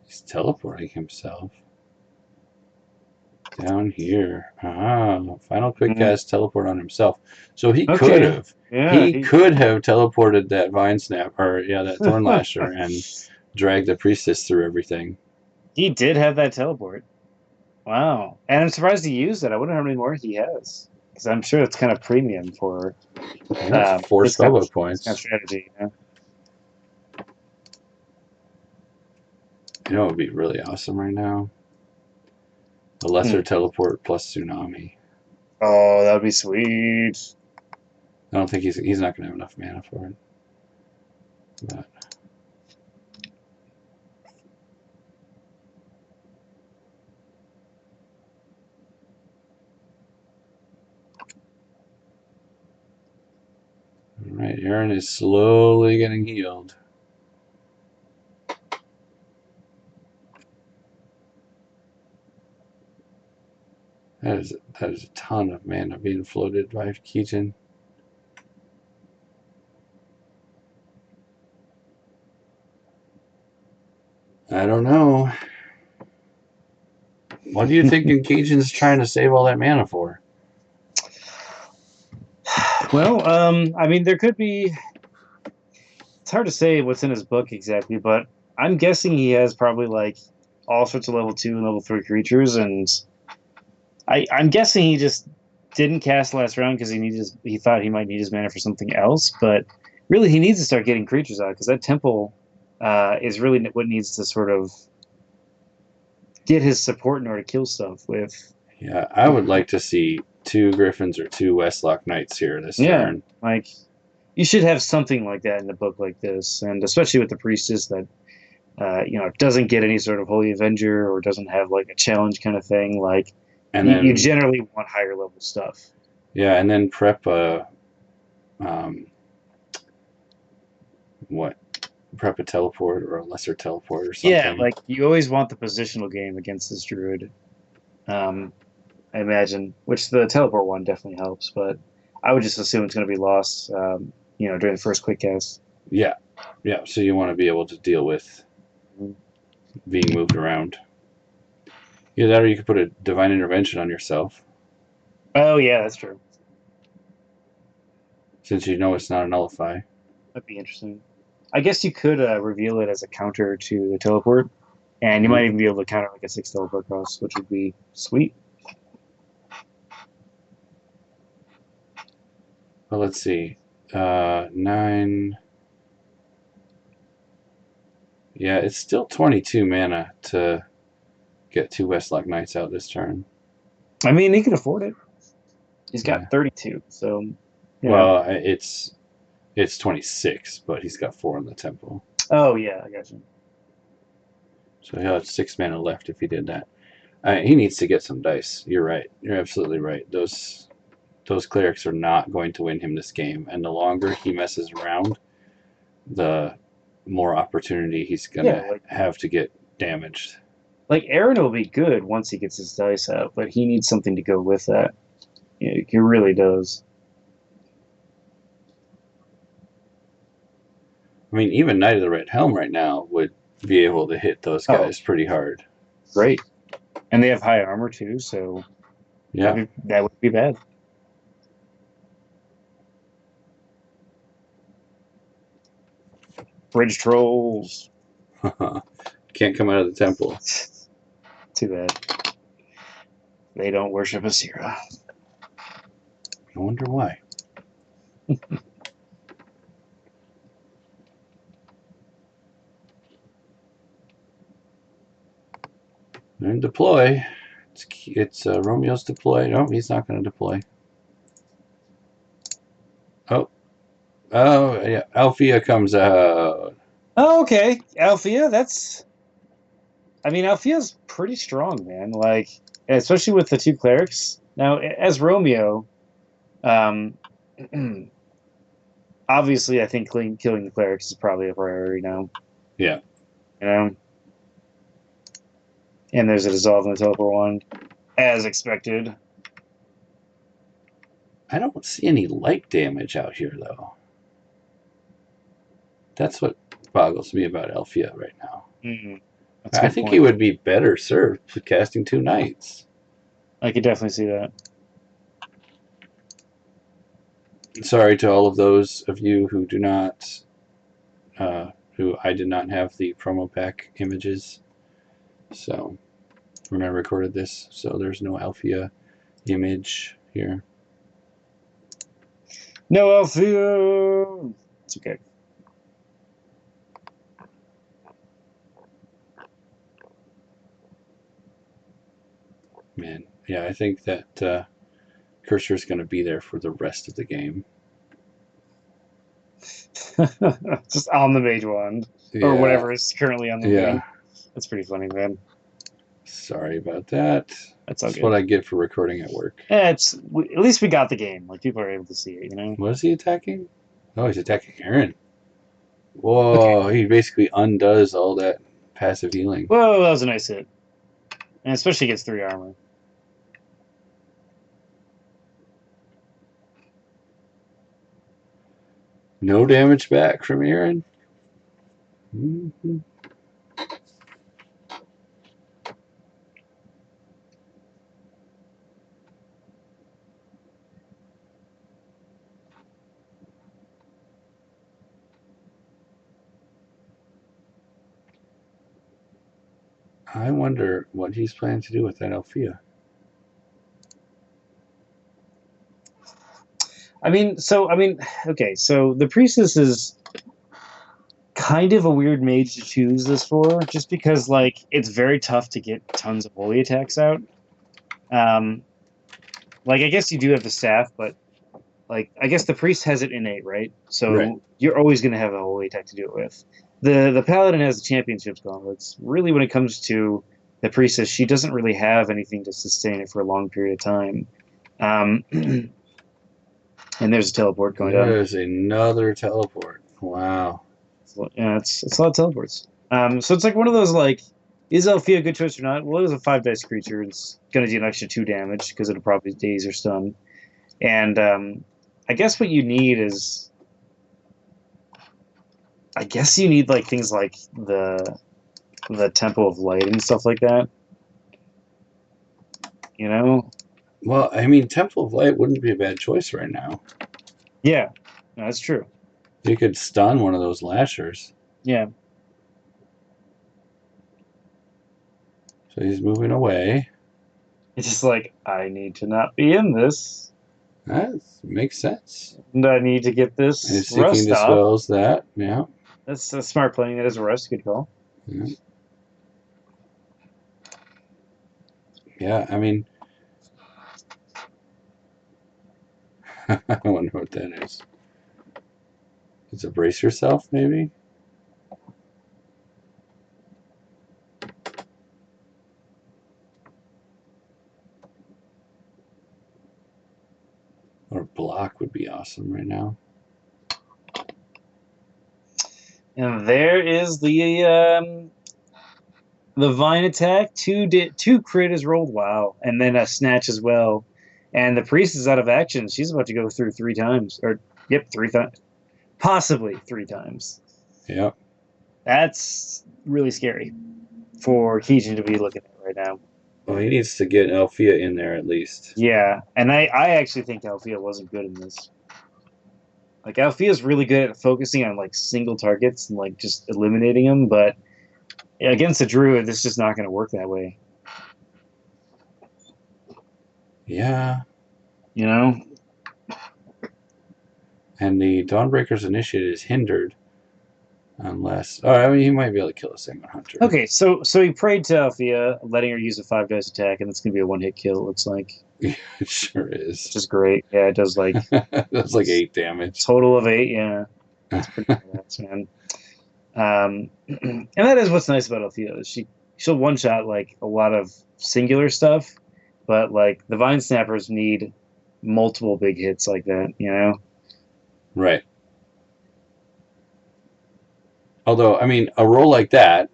He's teleporting himself. Down here. Final quick cast teleport on himself. So he could have. Yeah, he could have teleported that Vine Snap, or yeah, that Thorn Lasher, and dragged the Priestess through everything. He did have that teleport. Wow. And I'm surprised he used it. I wonder how many more he has. Because I'm sure it's kind of premium for That's 4 this kind spellbook of, points. this kind of strategy. Yeah. You know what would be really awesome right now? A lesser teleport plus tsunami. Oh, that would be sweet. I don't think he's not gonna have enough mana for it. But alright, Aaron is slowly getting healed. That is a ton of mana being floated by Keejin. I don't know. What do you think Keejin's trying to save all that mana for? Well, I mean, there could be. It's hard to say what's in his book exactly, but I'm guessing he has probably like all sorts of level 2 and level 3 creatures, and I'm guessing he just didn't cast last round because he thought he might need his mana for something else, but really he needs to start getting creatures out because that temple is really what needs to sort of get his support in order to kill stuff with. Yeah, I would like to see 2 Griffins or 2 Westlock Knights here this turn. Like you should have something like that in a book like this, and especially with the priestess that doesn't get any sort of holy avenger or doesn't have like a challenge kind of thing. Like And then you generally want higher level stuff. Yeah, and then prep a prep a teleport or a lesser teleport or something. Yeah, like you always want the positional game against this druid. I imagine, which the teleport one definitely helps, but I would just assume it's going to be lost, during the first quick cast. Yeah. So you want to be able to deal with being moved around. Either that, or you could put a divine intervention on yourself. Oh yeah, that's true. Since you know it's not a nullify. That'd be interesting. I guess you could reveal it as a counter to the teleport, and you might even be able to counter like a 6 teleport cost, which would be sweet. Well, let's see. 9. Yeah, it's still 22 mana to get 2 Westlock Knights out this turn. I mean, he can afford it. He's got 32, so. Well, it's 26, but he's got 4 in the temple. Oh yeah, I got you. So he'll have 6 mana left if he did that. He needs to get some dice. You're right. You're absolutely right. Those clerics are not going to win him this game, and the longer he messes around, the more opportunity he's gonna have to get damaged. Like Aaron will be good once he gets his dice out, but he needs something to go with that. Yeah, he really does. I mean, even Knight of the Red Helm right now would be able to hit those guys pretty hard. Great. And they have high armor too, so yeah, that would be bad. Bridge trolls. Can't come out of the temple. Too bad. They don't worship Asira. I wonder why. And deploy. It's Romeo's deploy. No, he's not going to deploy. Oh, yeah. Althea comes out. Oh, okay. Althea, that's. I mean, Althea's pretty strong, man. Like, especially with the two clerics. Now, as Romeo, um, obviously, I think killing the clerics is probably a priority now. Yeah. You know? And there's a dissolve in the teleport wand, as expected. I don't see any light damage out here, though. That's what boggles me about Althea right now. That's a I good think point. he would be better served casting 2 knights. I could definitely see that. Sorry to all of those of you who do not, who I did not have the promo pack images. So, when I recorded this, so there's no Althea image here. No Althea! It's okay. Man, yeah, I think that cursor is going to be there for the rest of the game. Just on the mage wand. Yeah. Or whatever is currently on the Yeah. wing. That's pretty funny, man. Sorry about that. That's all That's good. what I get for recording at work. At least we got the game. Like, people are able to see it, you know? What is he attacking? Oh, he's attacking Aaron. Whoa, Okay. he basically undoes all that passive healing. Whoa, that was a nice hit. And especially against 3 armor. No damage back from Aaron. Mm-hmm. I wonder what he's planning to do with that Althea. Okay, so the priestess is kind of a weird mage to choose this for, just because, like, it's very tough to get tons of holy attacks out. Like, I guess you do have the staff, but, like, I guess the priest has it innate, right? So Right. you're always going to have a holy attack to do it with. The paladin has the championships gauntlets. Really, when it comes to the priestess, she doesn't really have anything to sustain it for a long period of time. And there's a teleport going down. There's another teleport. Wow. Yeah, it's a lot of teleports. So it's like one of those, like, is Althea a good choice or not? Well, it is a 5-dice creature. It's going to do an extra 2 damage because it'll probably daze or stun. And I guess what you need is, I guess you need, like, things like the Temple of Light and stuff like that. You know? Well, I mean, Temple of Light wouldn't be a bad choice right now. Yeah, no, that's true. You could stun one of those lashers. Yeah. So he's moving away. It's just like, I need to not be in this. That makes sense. And I need to get And this Seeking rust off. dispels that. Yeah. That's a smart playing. That is a rust. Good call. Yeah. Yeah, I mean, I wonder what that is. Is it brace yourself, maybe? Or block would be awesome right now. And there is the vine attack. Two crit is rolled. Wow, and then a snatch as well. And the priest is out of action. She's about to go through 3 times, or yep, 3 times, possibly 3 times. Yep. That's really scary for keejchen to be looking at right now. Well, he needs to get Althea in there at least. Yeah, and I actually think Althea wasn't good in this. Like, Althea's really good at focusing on, like, single targets and, like, just eliminating them, but against a druid, it's just not going to work that way. Yeah. You know? And the Dawnbreaker's initiative is hindered unless... Oh, I mean, he might be able to kill a Salmon Hunter. Okay, so he prayed to Althea, letting her use a 5 dice attack, and it's going to be a 1-hit kill, it looks like. It sure is. Which is great. Yeah, it does like... That's like 8 damage. Total of 8, yeah. That's pretty badass, man. And that is what's nice about Althea. She'll one-shot like a lot of singular stuff, but like the Vine Snappers need multiple big hits like that, you know? Right. Although, I mean, a roll like that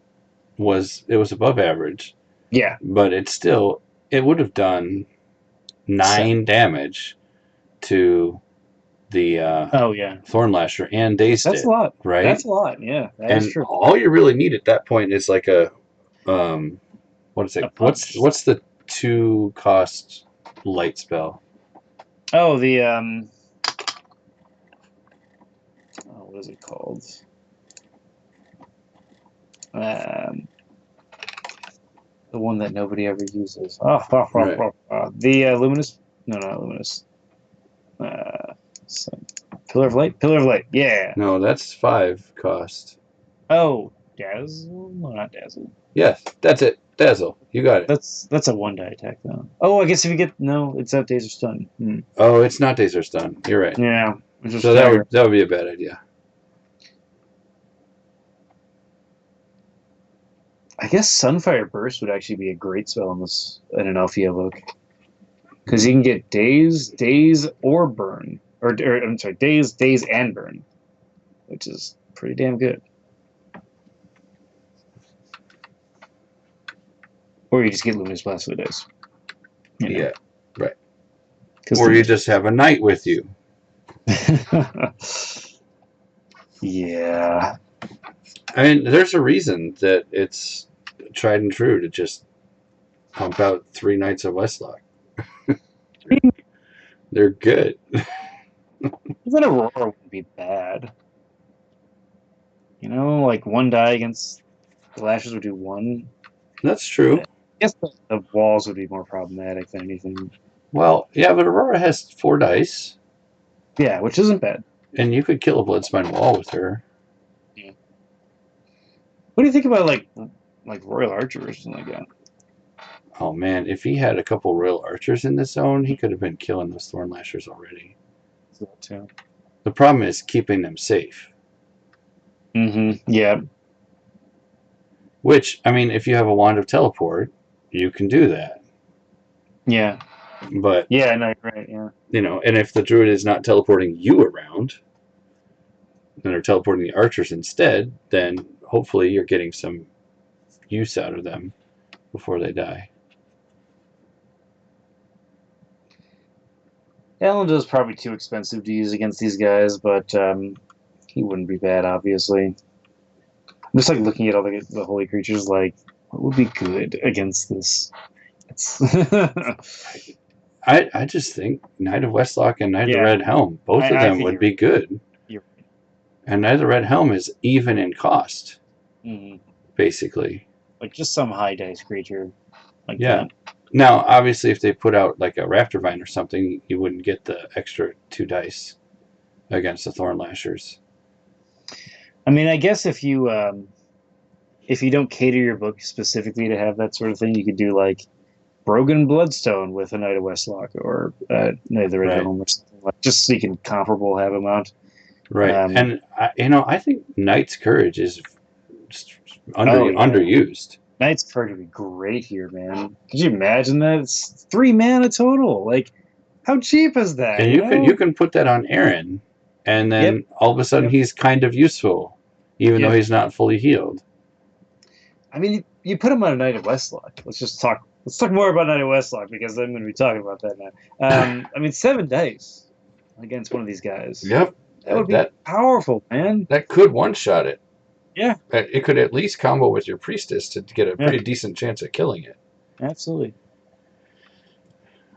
was above average. Yeah. But it would have done 9 damage to the Thornlasher and dazed That's it. a lot. Right? That's a lot, yeah. That is true. All you really need at that point is like a what is it? What's the 2-cost light spell? Oh, the what is it called? The one that nobody ever uses. The Luminous. No, not Luminous. Pillar of Light. Pillar of Light. Yeah. No, that's 5 cost. Oh, Dazzle. No, not Dazzle. Yes, that's it. Dazzle. You got it. That's a 1-die attack though. Oh, I guess if you get it's that Dazer Stun. Oh, it's not Dazer Stun. You're right. Yeah. So that would be a bad idea. I guess Sunfire Burst would actually be a great spell in an Althea book, because you can get daze, or burn, or I'm sorry, daze and burn, which is pretty damn good. Or you just get Luminous Blast for the dice. You know? Yeah, right. Or you just have a knight with you. Yeah. I mean, there's a reason that it's tried and true to just pump out 3 Knights of Westlock. They're good. Even Aurora wouldn't be bad. You know, like 1 die against the Lashes would do 1. That's true. I guess the walls would be more problematic than anything. Well, yeah, but Aurora has 4 dice. Yeah, which isn't bad. And you could kill a Bloodspine Wall with her. Yeah. What do you think about like Royal Archer or something like that? Oh man, if he had a couple Royal Archers in this zone, he could have been killing those Thornlashers already. Too. The problem is keeping them safe. Yeah. Which, I mean, if you have a Wand of Teleport, you can do that. Yeah. But yeah, no, you're right. Yeah. You know, and if the Druid is not teleporting you around, and they're teleporting the archers instead, then hopefully you're getting some use out of them before they die. Elendil's probably too expensive to use against these guys, but he wouldn't be bad, obviously. I'm just like looking at all the holy creatures, like, what would be good against this? I just think Knight of Westlock and Knight of the Red Helm, both of them would be good. And Knight of the Red Helm is even in cost, basically. Like just some high dice creature. Like that. Now, obviously, if they put out like a Raptor Vine or something, you wouldn't get the extra 2 dice against the Thornlashers. I mean, I guess if you don't cater your book specifically to have that sort of thing, you could do like Brogan Bloodstone with a Knight of Westlock or Knight of the Red Helm or something like, just so you can comparable have them out. Right, and I think Knight's Courage is underused. Knight's Courage would be great here, man. Could you imagine that? It's 3 mana total. Like, how cheap is that? And you can put that on Aaron, and then all of a sudden he's kind of useful, even though he's not fully healed. I mean, you put him on a Knight of Westlock. Let's talk more about Knight of Westlock, because I'm going to be talking about that now. I mean, 7 dice against one of these guys. Yep. That would be powerful, man. That could one-shot it. Yeah. It could at least combo with your Priestess to get a pretty decent chance at killing it. Absolutely.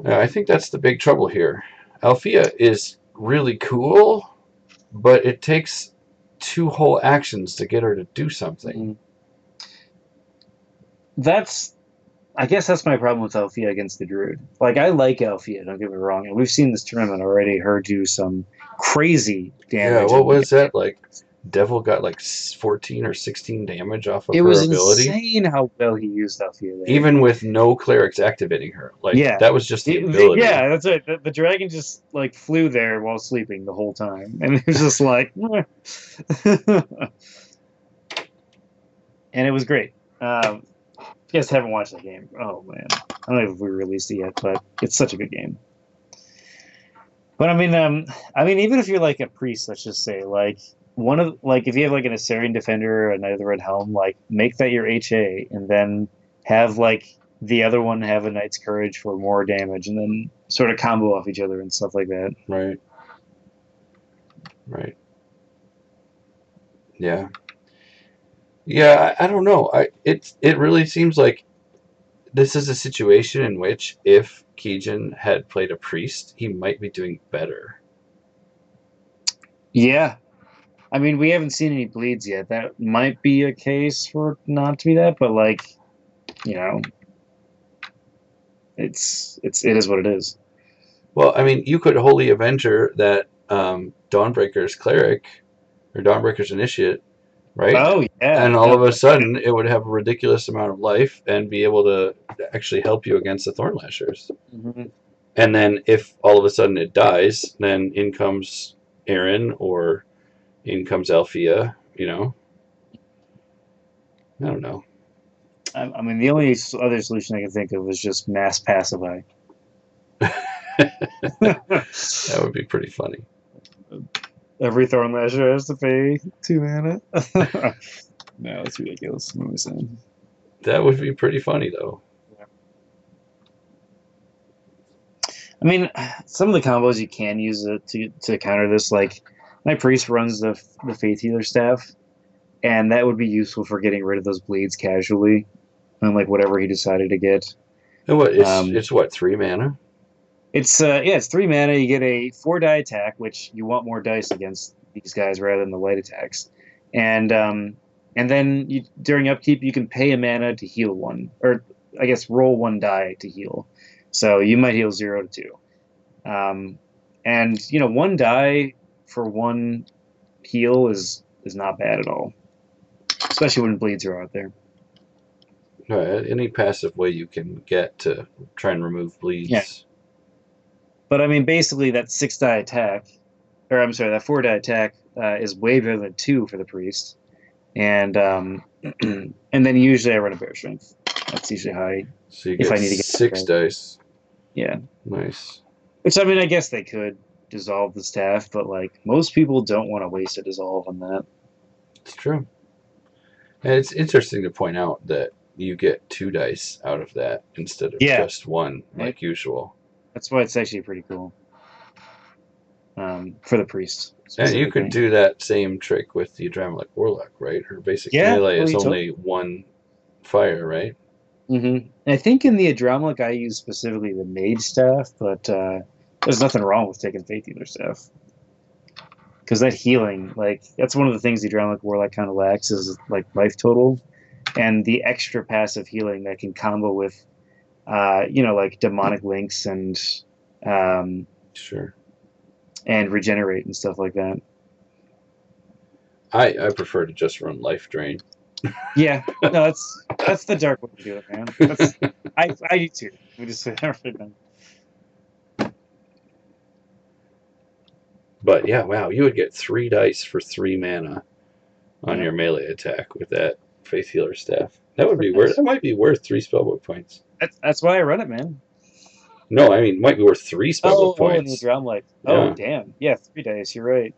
I think that's the big trouble here. Althea is really cool, but it takes 2 whole actions to get her to do something. That's I guess that's my problem with Althea against the Druid. Like, I like Althea, don't get me wrong. And we've seen this tournament already, her do some crazy Yeah, damage. what was that? Like, Devil got like 14 or 16 damage off of It her was ability, insane how well he used Althea there. even with no clerics activating her. Like, Yeah. that was just the ability. Yeah, that's it. The dragon just like flew there while sleeping the whole time. And it was just like and it was great. If you guys haven't watched the game, oh man. I don't know if we released it yet, but it's such a good game. But I mean, even if you're like a priest, let's just say, like one of like if you have like an Assyrian defender or a Knight of the Red Helm, like make that your HA, and then have like the other one have a Knight's Courage for more damage, and then sort of combo off each other and stuff like that. Right. Right. Yeah. Yeah, I don't know. It really seems like this is a situation in which if Keejchen had played a priest, he might be doing better. Yeah, I mean, we haven't seen any bleeds yet. That might be a case for it not to be that, but like, you know, it is what it is. Well, I mean, you could Holy Avenger that Dawnbreaker's cleric or Dawnbreaker's initiate, right? Oh yeah, And all no, of a sudden, it would have a ridiculous amount of life and be able to actually help you against the Thornlashers. mhm. And then, if all of a sudden it dies, then in comes Aaron or in comes Althea. You know, I don't know. I mean, the only other solution I can think of is just mass pacify. That would be pretty funny. Every Thornlasher has to pay 2 mana. No, it's ridiculous. What am I saying? That would be pretty funny, though. I mean, some of the combos you can use it to counter this, like my priest runs the faith healer staff, and that would be useful for getting rid of those bleeds casually, and like whatever he decided to get. And what? Um, It's what, 3 mana? it's yeah, it's 3 mana. You get a 4 die attack, which you want more dice against these guys rather than the light attacks, and then during upkeep you can pay a mana to heal one, or I guess roll 1 die to heal. So you might heal 0 to 2. And 1 die for 1 heal is not bad at all, especially when bleeds are out there. Any passive way you can get to try and remove bleeds. Yeah. But I mean, basically that 6 die attack, or I'm sorry, that 4 die attack is way better than 2 for the priest, and and then usually I run a bear strength. That's usually high. So you If get I need to get 6 dice. Yeah. Nice. Which I mean, I guess they could dissolve the staff, but like most people don't want to waste a dissolve on that. It's true. And it's interesting to point out that you get 2 dice out of that instead of Yeah. just one, like usual. That's why it's actually pretty cool. For the priest. And you could do that same trick with the Adrammelech Warlock, right? Her basic melee is only 1 fire, right? Mm-hmm. I think in the Adrammelech I use specifically the Mage Staff, but there's nothing wrong with taking Faith Healer Staff. Because that healing, like, that's one of the things the Adrammelech Warlock kind of lacks is, like, life total. And the extra passive healing that can combo with, like, Demonic Links and... Sure. And regenerate and stuff like that. I prefer to just run Life Drain. Yeah, no, that's the dark way to do it, man. I do too. We just everything. But yeah, wow, you would get 3 dice for 3 mana on your melee attack with that Faith Healer Staff. That would be worth. That might be worth 3 spellbook points. That's why I run it, man. No, I mean, it might be worth 3 spellbook points. Oh, like, oh, damn. Yeah, 3 dice, you're right.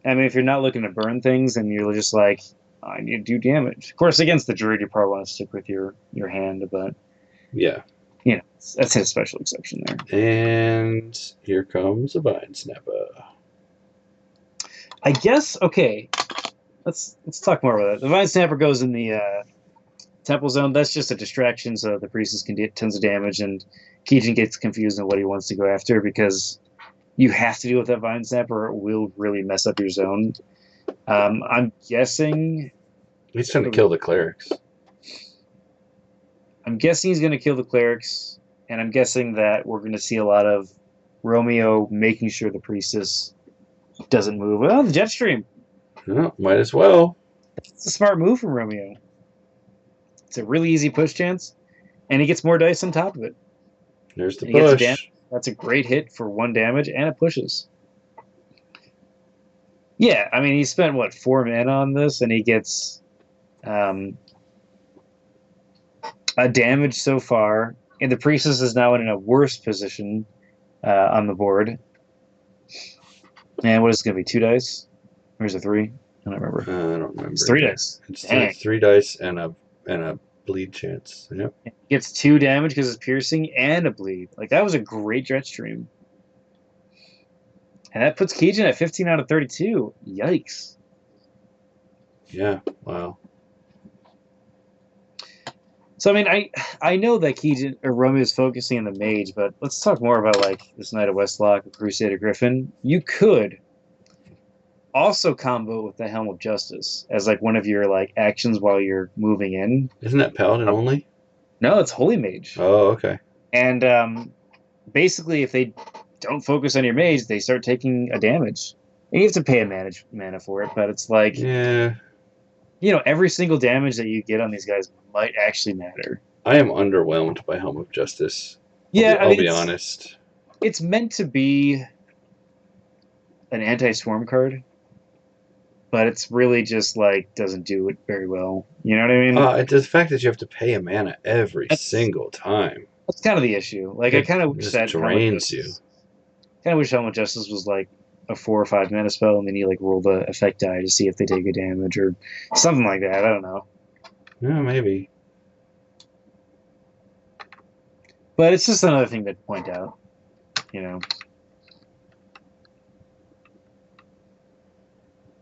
I mean, if you're not looking to burn things and you're just like, I need to do damage. Of course, against the Druid, you probably want to stick with your hand, but... Yeah. That's his special exception there. And here comes a Vine Snapper. I guess, okay, let's talk more about that. The Vine Snapper goes in the Temple Zone. That's just a distraction so the priestess can get tons of damage, and Keejchen gets confused on what he wants to go after because you have to deal with that Vine Snapper or it will really mess up your zone. I'm guessing... He's trying to kill the clerics. I'm guessing he's going to kill the clerics, and I'm guessing that we're going to see a lot of Romeo making sure the priestess doesn't move. Well, the jet stream. Oh, might as well. It's a smart move from Romeo. It's a really easy push chance, and he gets more dice on top of it. There's the And he gets a push. damage. That's a great hit for 1 damage, and it pushes. Yeah, I mean, he spent, what, 4 mana on this, and he gets a damage so far. And the priestess is now in a worse position on the board. And what is it going to be, 2 dice? Or is it 3? I don't remember. I don't remember. It's 3 dice. It's 3 dice and a bleed chance. Yep. It gets 2 damage because it's piercing and a bleed. Like, that was a great jet stream. And that puts Keejchen at 15 out of 32. Yikes. Yeah, wow. So, I mean, I know that Keejchen, or Romeo is focusing on the mage, but let's talk more about, like, this Knight of Westlock or Crusader Griffin. You could also combo with the Helm of Justice as, like, one of your, like, actions while you're moving in. Isn't that Paladin only? No, it's Holy Mage. Oh, okay. And basically, if they don't focus on your mage, they start taking a damage. And you have to pay a mana for it, but it's like, Yeah. you know, every single damage that you get on these guys might actually matter. I am underwhelmed by Helm of Justice. Yeah, I'll be honest. It's meant to be an anti-swarm card, but it's really just like doesn't do it very well. You know what I mean? It's the fact that you have to pay a mana every single time. That's kind of the issue. Like, I kind of wish that drains you. Kind of wish Helm of Justice was like a 4 or 5 mana spell, and then you like roll the effect die to see if they take a damage or something like that. I don't know. Yeah, maybe. But it's just another thing to point out, you know.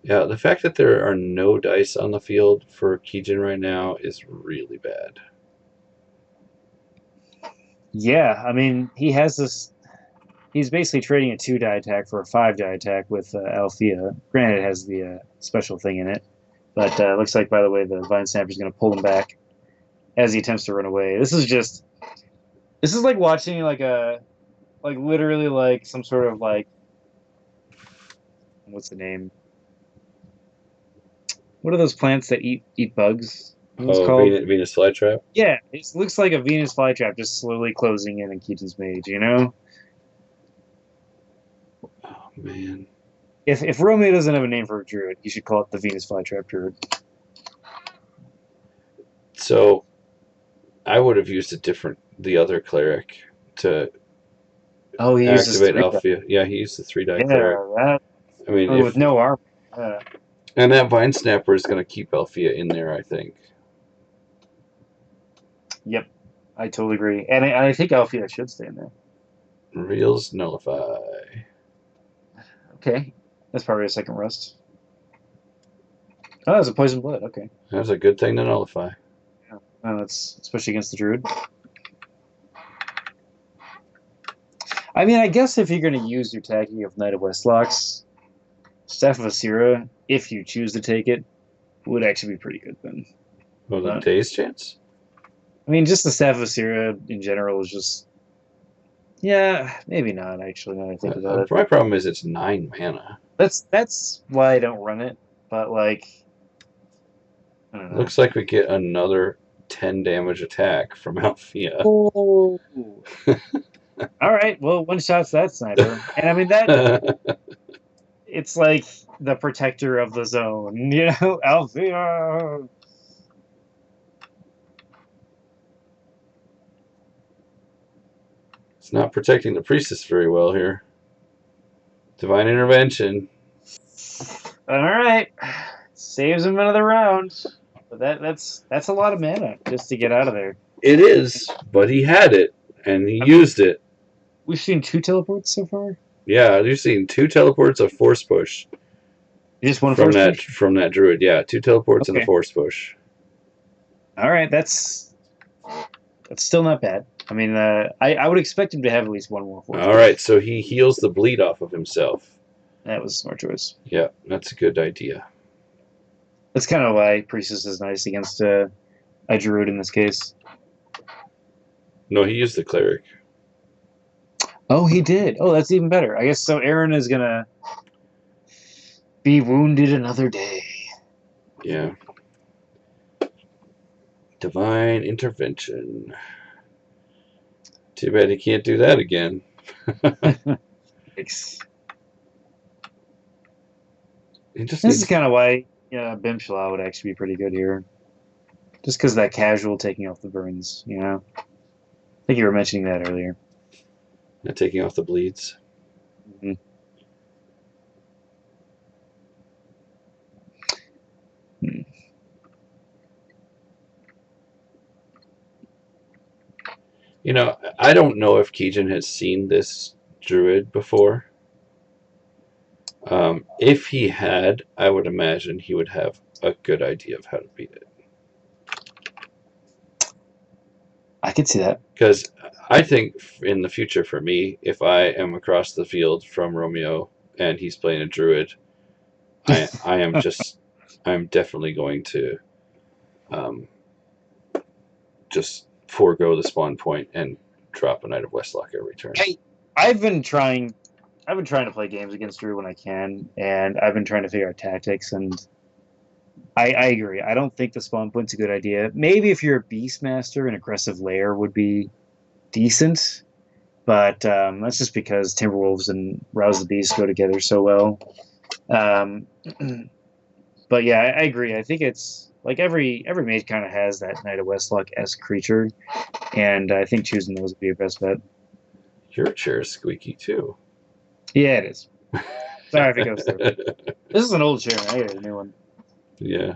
Yeah, the fact that there are no dice on the field for Keejchen right now is really bad. Yeah, I mean, he has this. He's basically trading a 2-die attack for a 5-die attack with Althea. Granted, it has the special thing in it, but it looks like, by the way, the Vine Snapper is going to pull him back as he attempts to run away. This is like watching like literally like some sort of like, what's the name? What are those plants that eat bugs? What's called? Venus flytrap. Yeah, it looks like a Venus flytrap just slowly closing in Keejchen's mage. You know. Oh man. If Romeo doesn't have a name for a druid, you should call it the Venus flytrap druid. So, I would have used the other cleric to he activate Althea. Yeah, he used the 3-die cleric. That, I mean, with no armor. And that Vine Snapper is going to keep Althea in there, I think. Yep, I totally agree. And I think Althea should stay in there. Reels nullify. Okay, that's probably a second rust. Oh, it's a poison blood. Okay, That's a good thing to nullify. Yeah, that's especially against the druid. I mean, I guess if you're going to use your tagging of Knight of Westlocks, Staff of Asira, if you choose to take it, would actually be pretty good then. Well, the day's chance? I mean, just the Staff of Asira in general is just... Yeah, maybe not, actually, now that I think about it. My problem is it's 9 mana. That's why I don't run it, but, like... I don't know. Looks like we get another 10 damage attack from Althea. Oh. All right, well, one shot's that sniper. And, I mean, that... It's like the protector of the zone, you know? Althea! It's not protecting the priestess very well here. Divine intervention. All right, saves him another round. But that's a lot of mana just to get out of there. It is, but he had it and he used it. We've seen 2 teleports so far. Yeah, you've seen 2 teleports, a force push. Just one from force push? From that druid. Yeah, 2 teleports and a force push. All right, that's still not bad. I mean, I would expect him to have at least one more force push. All right, so he heals the bleed off of himself. That was a smart choice. Yeah, that's a good idea. That's kind of why Priestess is nice against a druid in this case. No, he used the cleric. Oh, he did. Oh, that's even better. I guess so. Aaron is gonna be wounded another day. Yeah. Divine intervention. Too bad he can't do that again. Thanks. He just This is needs. kind of why Bimshala would actually be pretty good here. Just because that casual taking off the burns, I think you were mentioning that earlier. Not taking off the bleeds. Mm-hmm. You know, I don't know if Keejchen has seen this druid before. If he had, I would imagine he would have a good idea of how to beat it. I could see that. Because I think in the future for me, if I am across the field from Romeo and he's playing a druid, I'm definitely going to just forego the spawn point and drop a Knight of Westlock every turn. Hey, I've been trying to play games against Drew when I can, and I've been trying to figure out tactics, and I agree. I don't think the spawn point's a good idea. Maybe if you're a Beastmaster, an aggressive lair would be decent, but that's just because Timberwolves and Rouse the Beast go together so well. Um, but yeah, I agree. I think it's like every mage kind of has that Knight of Westlock-esque creature, and I think choosing those would be your best bet. Your chair is squeaky too. Yeah, it is. Sorry if it goes through. This is an old chair. I got a new one. Yeah.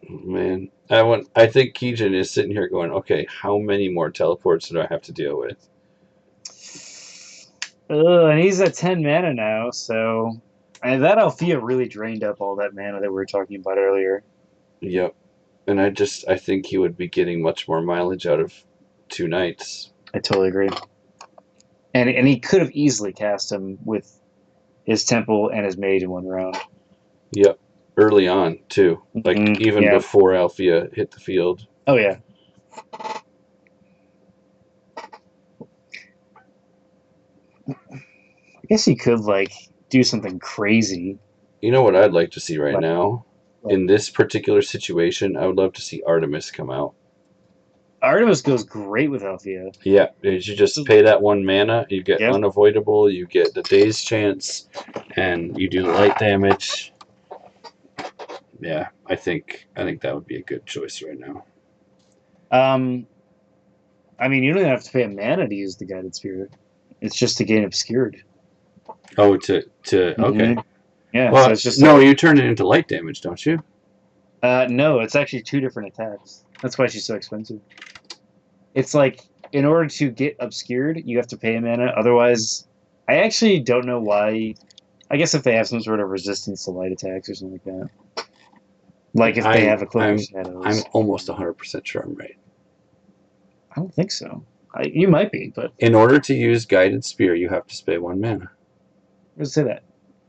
Man, I think Keejchen is sitting here going, okay, how many more teleports do I have to deal with? And he's at 10 mana now, so and that Althea really drained up all that mana that we were talking about earlier. Yep. And I think he would be getting much more mileage out of 2 knights. I totally agree. And he could have easily cast him with his temple and his mage in one round. Yep. Early on, too. Like, even yeah. before Althea hit the field. Oh, yeah. I guess he could, like, do something crazy. You know what I'd like to see right now? In this particular situation, I would love to see Artemis come out. Artemis goes great with Althea. Yeah, you just pay that 1 mana, you get unavoidable, you get the day's chance, and you do light damage. Yeah, I think that would be a good choice right now. I mean, you don't even have to pay a mana to use the Guided Spirit. It's just to gain Obscured. Oh, okay. Yeah, well, so it's just you turn it into light damage, don't you? No, it's actually 2 different attacks. That's why she's so expensive. It's like, in order to get Obscured, you have to pay a mana. Otherwise, I actually don't know why. I guess if they have some sort of resistance to light attacks or something like that. Like if they have a Cloak of Shadows. I'm almost 100% sure I'm right. I don't think so. You might be, but... In order to use Guided Spear, you have to pay 1 mana. Where does it say that?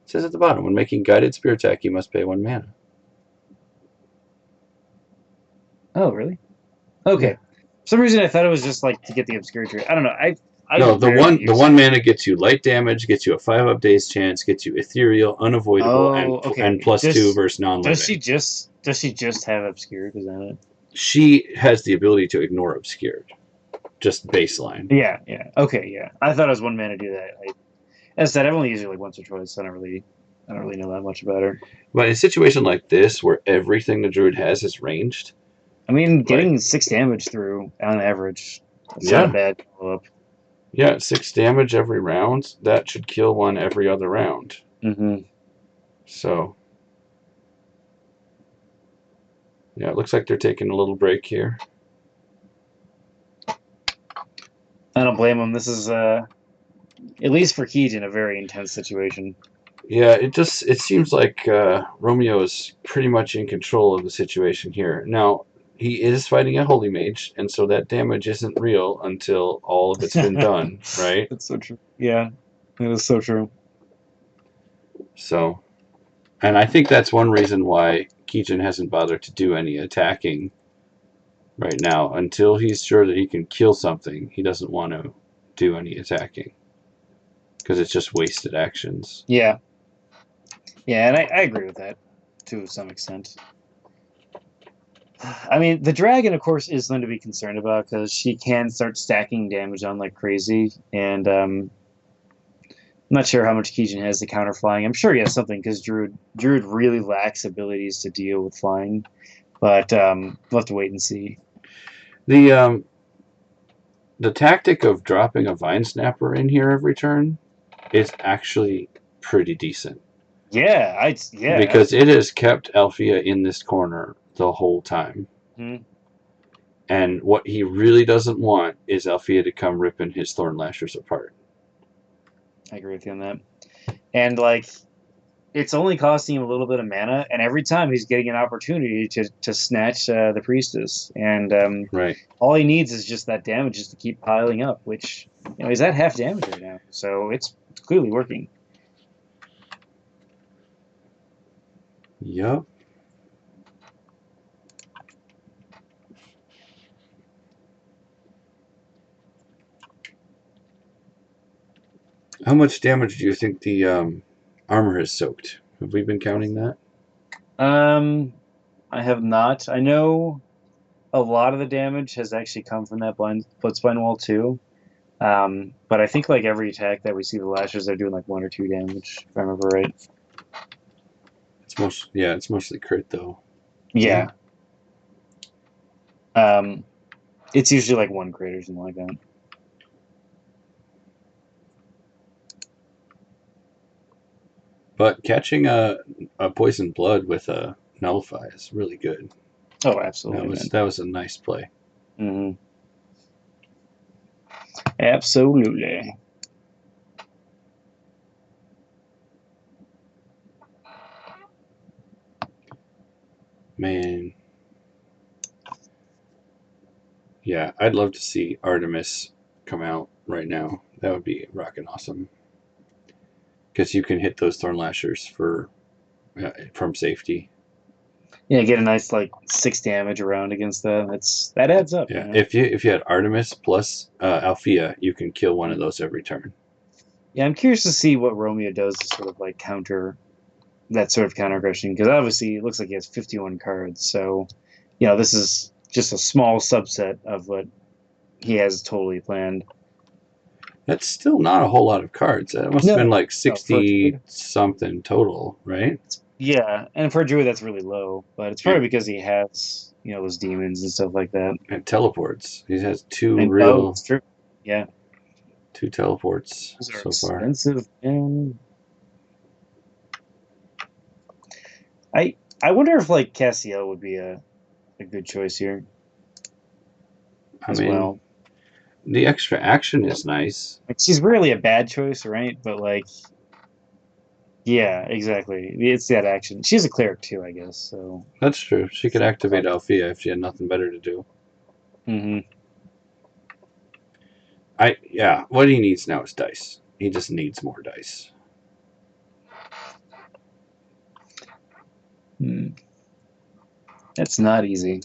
It says at the bottom, when making Guided Spear attack, you must pay 1 mana. Oh, really? Okay. Yeah. For some reason, I thought it was just like to get the Obscure tree. I don't know. No, the one mana gets you light damage, gets you a 5-up days chance, gets you ethereal, unavoidable, and +2 versus non-living. Does she just have Obscured? Is that it? She has the ability to ignore Obscured. Just baseline. Yeah. Okay, yeah. I thought it was 1 mana to do that. As I said, I've only used her like once or twice, so I don't really know that much about her. But in a situation like this, where everything the druid has is ranged, I mean, getting 6 damage through on average, that's not a bad follow-up. Yeah, 6 damage every round. That should kill one every other round. Mm-hmm. So, yeah, it looks like they're taking a little break here. I don't blame them. This is, at least for Keejchen, a very intense situation. Yeah, it seems like Romeo is pretty much in control of the situation here. Now, he is fighting a holy mage, and so that damage isn't real until all of it's been done, right? That's so true. Yeah, that is so true. So, and I think that's one reason why Keejchen hasn't bothered to do any attacking right now. Until he's sure that he can kill something, he doesn't want to do any attacking. Because it's just wasted actions. Yeah. Yeah, and I agree with that to some extent. I mean, the dragon, of course, is something to be concerned about because she can start stacking damage on like crazy, and I'm not sure how much Keejchen has to counter flying. I'm sure he has something because Druid really lacks abilities to deal with flying, but we'll have to wait and see. The tactic of dropping a Vine Snapper in here every turn is actually pretty decent. Yeah, because absolutely. it has kept Althea in this corner the whole time. Mhm. And what he really doesn't want is Althea to come ripping his Thorn Lashers apart. I agree with you on that. And like, it's only costing him a little bit of mana, and every time he's getting an opportunity to snatch the priestess, and Right. all he needs is just that damage just to keep piling up. Which he's at half damage right now, so it's clearly working. Yup. How much damage do you think the armor has soaked? Have we been counting that? I have not. I know a lot of the damage has actually come from that foot spine wall too. But I think like every attack that we see the lashes, they're doing like 1 or 2 damage, if I remember right. It's mostly crit though. Yeah. Um, it's usually like 1 crit or something like that. But catching a poison blood with a nullify is really good. Oh, absolutely, man. That was a nice play. Mm-hmm. Absolutely. Man. Yeah, I'd love to see Artemis come out right now. That would be rockin' awesome. Because you can hit those Thorn Lashers from safety. Yeah, get a nice like 6 damage around against that. That adds up. Yeah, if you had Artemis plus Althea, you can kill one of those every turn. Yeah, I'm curious to see what Romeo does to sort of like counter that sort of counter aggression because obviously it looks like he has 51 cards. So, this is just a small subset of what he has totally planned. That's still not a whole lot of cards. That must have been No, like no, for a 60 druid. something total, right? Yeah, and for a druid that's really low, but it's Yeah. probably because he has those demons and stuff like that. And teleports. He has It's true. Yeah, 2 teleports those are so far. expensive. And I wonder if like Cassiel would be a good choice here I as mean, well. the extra action is nice. Like, she's rarely a bad choice, right? But like, yeah, exactly. It's that action. She's a cleric too, I guess. So. That's true. She could activate Althea if she had nothing better to do. Mm-hmm. What he needs now is dice. He just needs more dice. That's not easy.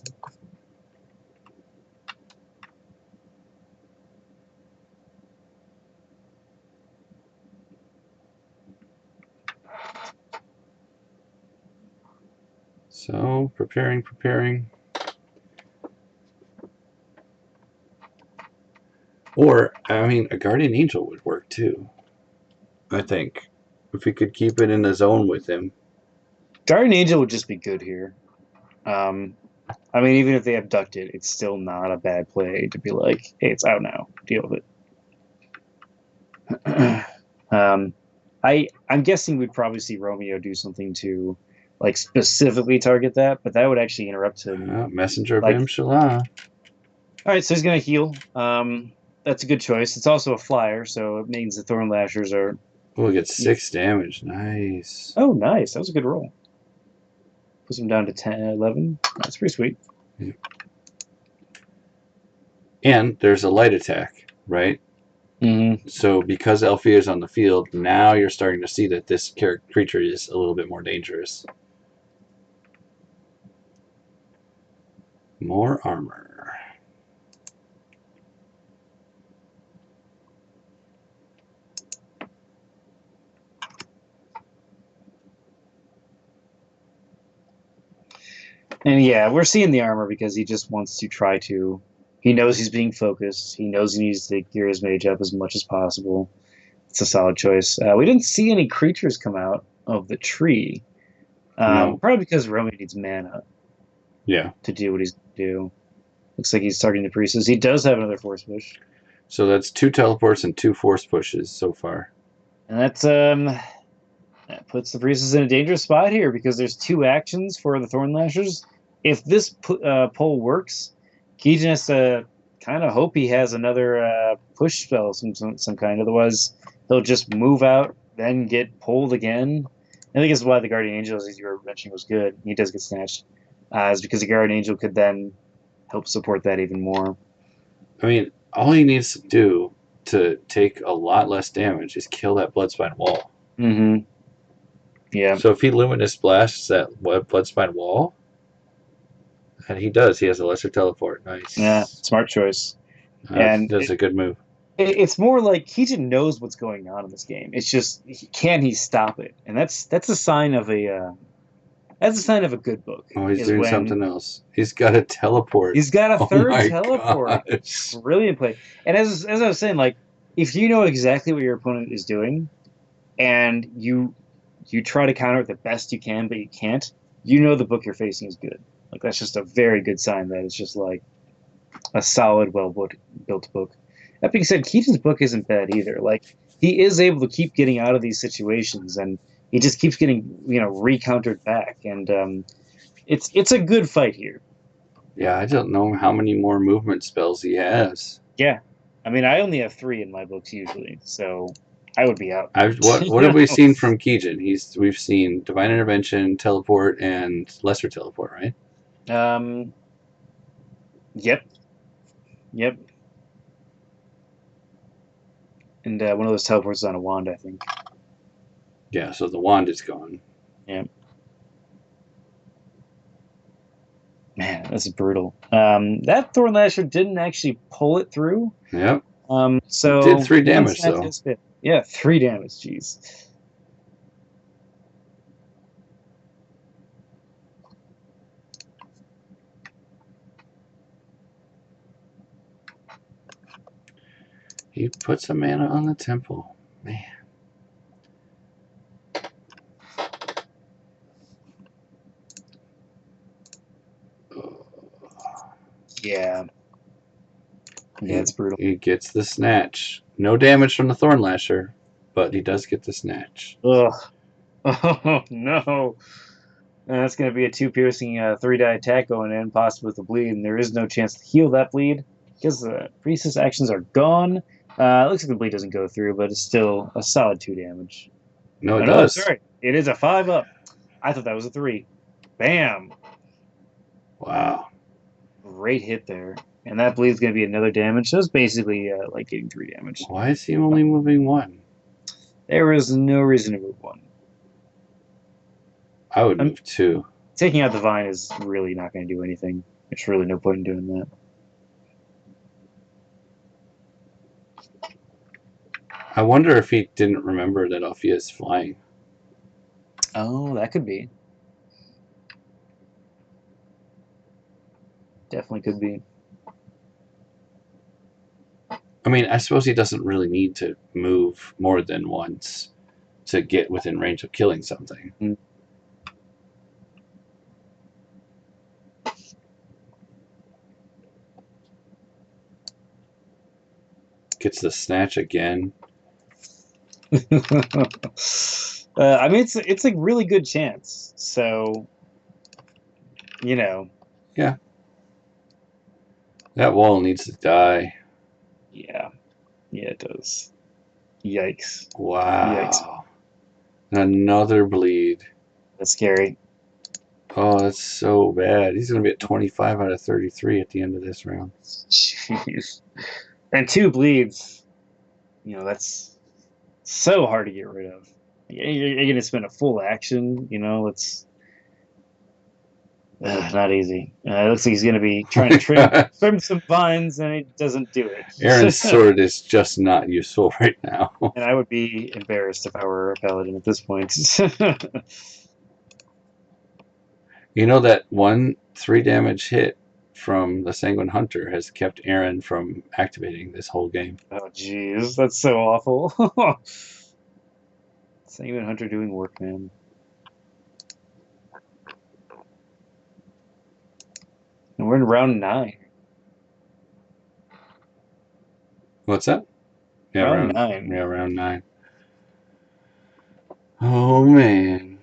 So, preparing. Or, I mean, a guardian angel would work too. I think. If we could keep it in the zone with him. Guardian Angel would just be good here. I mean, even if they abduct it, it's still not a bad play to be like, hey, it's out now. Deal with it. I'm guessing we'd probably see Romeo do something to like specifically target that, but that would actually interrupt him. Messenger of Like, Imshallah. all right, so he's gonna heal. That's a good choice. It's also a flyer, so it means the Thorn Lashers are. Oh, we get 6 damage. Nice. Oh, nice. That was a good roll. Puts him down to 10, 11. That's pretty sweet. Yeah. And there's a light attack, right? Mm-hmm. So because Althea is on the field, now you're starting to see that this creature is a little bit more dangerous. More armor. And yeah, we're seeing the armor because he just wants to try to. He knows he's being focused. He knows he needs to gear his mage up as much as possible. It's a solid choice. We didn't see any creatures come out of the tree. No. Probably because Romy needs mana Yeah. to do what he's going to do. Looks like he's targeting the priestess. He does have another force push. So that's 2 teleports and 2 force pushes so far. And that puts the priestess in a dangerous spot here because there's 2 actions for the Thorn Lashers. If this pull works, keejchen has to kind of hope he has another push spell, some kind. Otherwise, he'll just move out, then get pulled again. I think this is why the Guardian Angel, as you were mentioning, was good. He does get snatched. Is because the Guardian Angel could then help support that even more. I mean, all he needs to do to take a lot less damage is kill that Bloodspine wall. Mm-hmm. Yeah. So if he Luminous Blasts that Bloodspine wall, and he does, he has a lesser teleport. Nice. Yeah, smart choice. And that's a good move. It's more like keejchen knows what's going on in this game. It's just can he stop it? And that's a sign of a good book. Oh, he's doing something else. He's got a teleport. He's got a third teleport. Gosh. Brilliant play. And as I was saying, like if you know exactly what your opponent is doing, and you try to counter it the best you can, but you can't, you know the book you're facing is good. Like that's just a very good sign that it's just like a solid, built book. That being said, keejchen's book isn't bad either. Like he is able to keep getting out of these situations, and he just keeps getting recountered back, and it's a good fight here. Yeah, I don't know how many more movement spells he has. Yeah, I mean I only have 3 in my books usually, so I would be out. What have we seen from keejchen? We've seen Divine Intervention, Teleport, and Lesser Teleport, right? Yep. And one of those teleports is on a wand, I think. Yeah, so the wand is gone. Yeah. Man, this is brutal. That Thorn Lasher didn't actually pull it through. Yep. So it did 3 damage though. Yeah, 3 damage. Jeez. He puts a mana on the temple. Man. Yeah. Yeah, it's brutal. He gets the snatch. No damage from the Thorn Lasher, but he does get the snatch. Ugh. Oh, no. That's going to be a 2 piercing 3-die attack going in, possibly with a bleed, and there is no chance to heal that bleed because the priestess actions are gone. It looks like the bleed doesn't go through, but it's still a solid 2 damage. No, it does. Sorry. It is a 5 up. I thought that was a 3. Bam. Wow. Great hit there. And that bleed's going to be another damage. So it's basically like getting 3 damage. Why is he only moving 1? There is no reason to move 1. I would move 2. Taking out the vine is really not going to do anything. There's really no point in doing that. I wonder if he didn't remember that Althea is flying. Oh, that could be. Definitely could be. I mean, I suppose he doesn't really need to move more than once to get within range of killing something. Mm. Gets the snatch again. I mean, it's a really good chance. So, Yeah. That wall needs to die. Yeah. Yeah, it does. Yikes. Wow. Yikes. Another bleed. That's scary. Oh, that's so bad. He's going to be at 25 out of 33 at the end of this round. Jeez. And 2 bleeds. That's so hard to get rid of. You're going to spend a full action, it's not easy. It looks like he's going to be trying to trim some vines, and he doesn't do it. Aaron's sword is just not useful right now. And I would be embarrassed if I were a paladin at this point. You know that one 3 damage hit from the Sanguine Hunter has kept Aaron from activating this whole game. Oh, jeez, that's so awful. Sanguine Hunter doing work, man. And we're in round 9. What's that? Yeah, round 9. Yeah, round 9. Oh, man.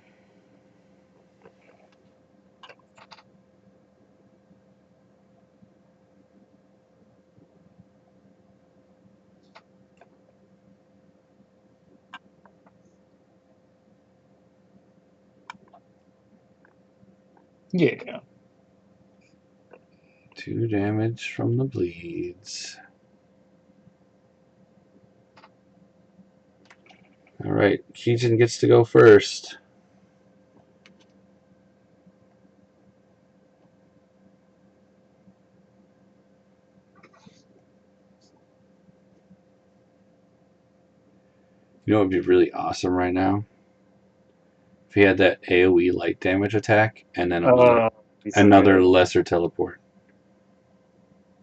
Yeah. 2 damage from the bleeds. All right, Keejchen gets to go first. You know what would be really awesome right now? If he had that AoE light damage attack and then another lesser teleport.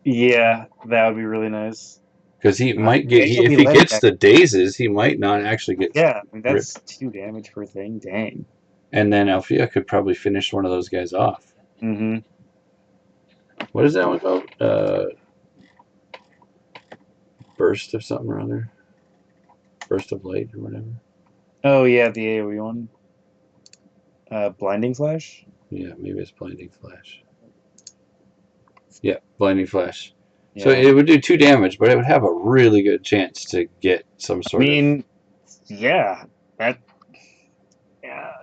Yeah, that would be really nice. Because he might get, if he gets the dazes, he might not actually get. Yeah, I mean, that's ripped. 2 damage per thing. Dang. And then Althea could probably finish one of those guys off. Mm-hmm. What is that one called? Burst of something or other. Burst of light or whatever. Oh yeah, the AoE one. Blinding Flash? Yeah, maybe it's Blinding Flash. Yeah, Blinding Flash. Yeah. So it would do 2 damage, but it would have a really good chance to get some sort of... yeah.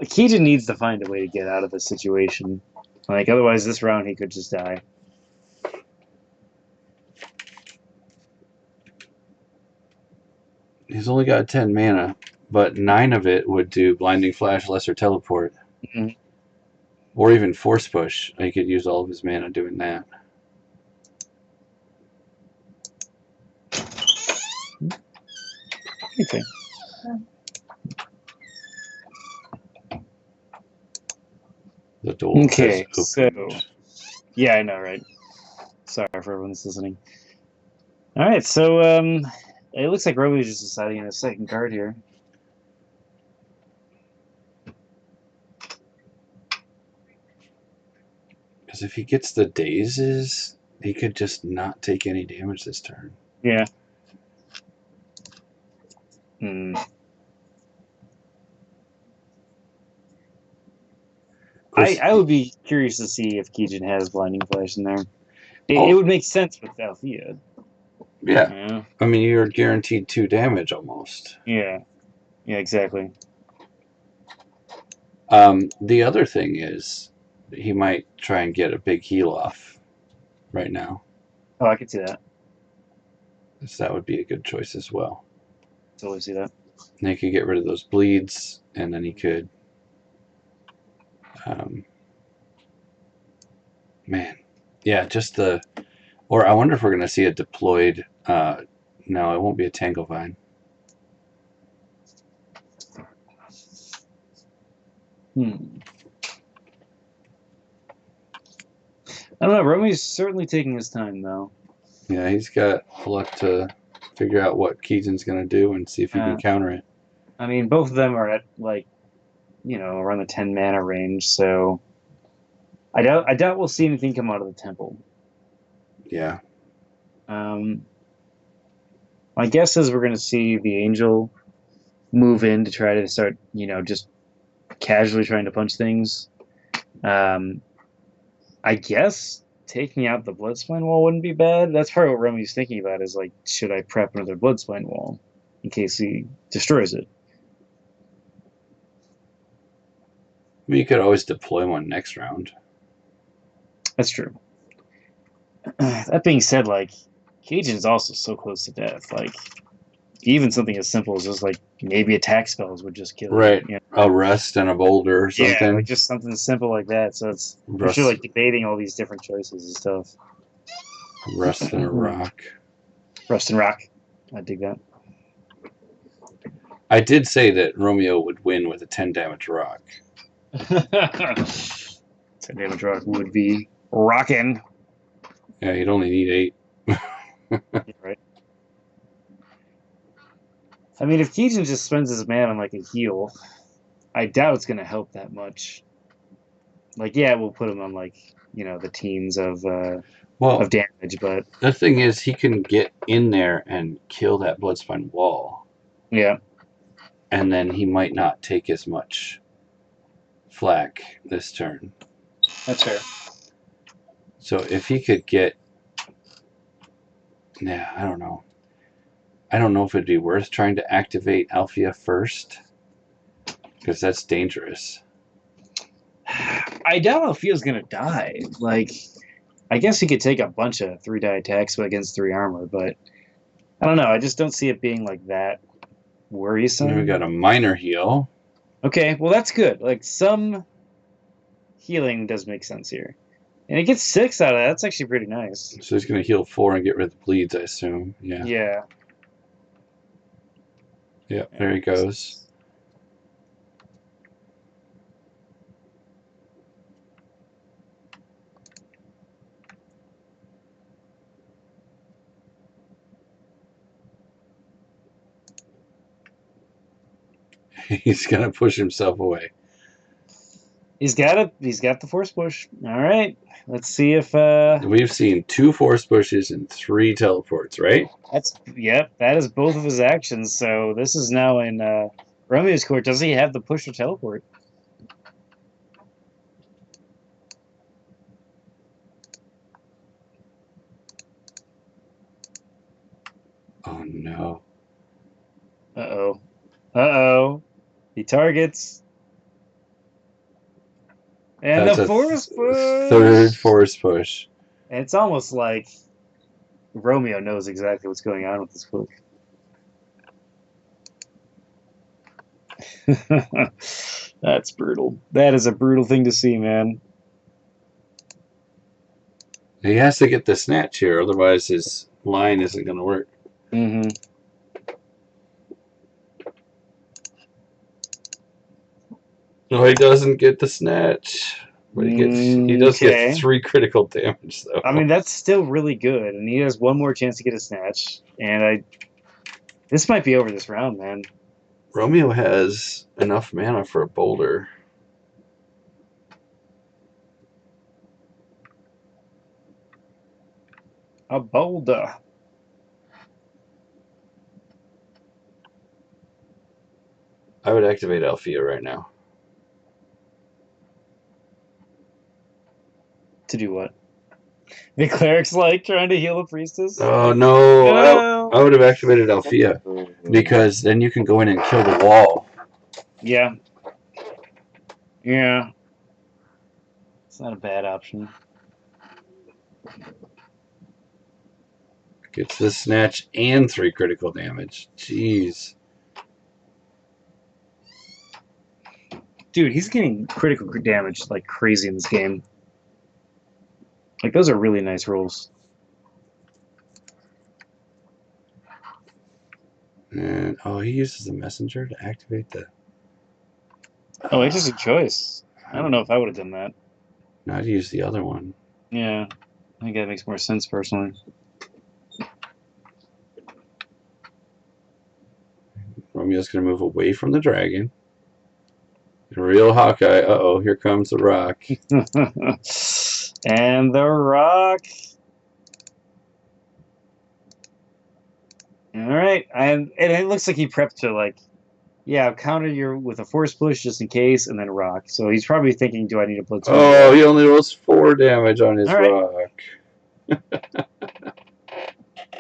Keejchen needs to find a way to get out of this situation. Like, otherwise this round he could just die. He's only got 10 mana, but 9 of it would do Blinding Flash, Lesser Teleport. Mm-hmm. Or even Force Push. He could use all of his mana doing that. Okay. The door. Okay, so... Yeah, I know, right? Sorry for everyone that's listening. Alright, so, it looks like Roby's just deciding on a second card here. Because if he gets the dazes, he could just not take any damage this turn. Yeah. I would be curious to see if Keejchen has Blinding Flash in there. It would make sense with Althea. Yeah. I mean, you're guaranteed 2 damage almost. Yeah. Yeah, exactly. The other thing is, he might try and get a big heal off right now. Oh, I could see that. So that would be a good choice as well. Totally see that. And he could get rid of those bleeds, and then he could... man. Yeah, just the... Or I wonder if we're going to see a deployed... no, it won't be a Tanglevine. I don't know. Romy's certainly taking his time, though. Yeah, he's got a lot to figure out what Keejchen's going to do and see if he can counter it. I mean, both of them are at, like, you know, around the 10 mana range, so I doubt we'll see anything come out of the temple. Yeah. My guess is we're going to see the angel move in to try to start, you know, just casually trying to punch things. I guess taking out the Bloodspine Wall wouldn't be bad. That's probably what Romy's thinking about, is like, should I prep another Bloodspine Wall in case he destroys it? I mean, you could always deploy one next round. That's true. That being said, like, Keejchen's also so close to death. Like, even something as simple as just, like, maybe attack spells would just kill him. Right. You know? A rest and a boulder or something. Yeah, like just something simple like that. So it's... I'm sure, like, debating all these different choices and stuff. Rust and a rock. Rust and rock. I dig that. I did say that Romeo would 10 damage rock. 10 damage rock would be Rockin'. Yeah, you'd only need 8. Right. I mean, if keejchen just spends his mana on like a heal, I doubt it's gonna help that much. Like, yeah, we'll put him on like the teens Well, of damage, but the thing is, he can get in there and kill that Bloodspine wall, yeah, and then he might not take as much flack this turn. that's fair. So if he could get, yeah, I don't know. I don't know if it'd be worth trying to activate Althea first, because that's dangerous. I doubt Althea's gonna die. Like, I guess he could take a bunch of 3-die attacks against 3 armor, but I don't know. I just don't see it being like that worrisome. And we got a minor heal. Okay, well that's good. Like some healing does make sense here, and it gets 6 out of that. That's actually pretty nice. So he's going to heal 4 and get rid of the bleeds, I assume. Yeah. Yeah. Yep, there he goes. He's going to push himself away. He's got the force push. All right. Let's see if We've seen 2 force pushes and 3 teleports, right? that is both of his actions. So this is now in Romeo's court. Does he have the push or teleport? Oh no. Uh-oh. Uh-oh. He targets. And That's the a force push. 3rd force push. And it's almost like Romeo knows exactly what's going on with this book. That's brutal. That is a brutal thing to see, man. He has to get the snatch here, otherwise his line isn't going to work. Mm-hmm. No, he doesn't get the snatch. But he does get 3 critical damage, though. I mean, that's still really good, and he has one more chance to get a snatch. And this might be over this round, man. Romeo has enough mana for a boulder. A boulder. I would activate Althea right now. To do what? The cleric's like trying to heal a priestess? Oh no! No. I would have activated Althea because then you can go in and kill the wall. Yeah. Yeah. It's not a bad option. Gets the snatch and 3 critical damage. Jeez. Dude, he's getting critical damage like crazy in this game. Like, those are really nice rolls. And he uses the messenger to activate the. Oh, interesting choice. I don't know if I would have done that. No, I'd use the other one. Yeah, I think that makes more sense personally. Romeo's gonna move away from the dragon. Real Hawkeye. Uh-oh, here comes the rock. And the rock. All right, and it looks like he prepped to like, yeah, counter you with a force push just in case, and then rock. So he's probably thinking, do I need to put? Oh, he only rolls 4 damage on his rock.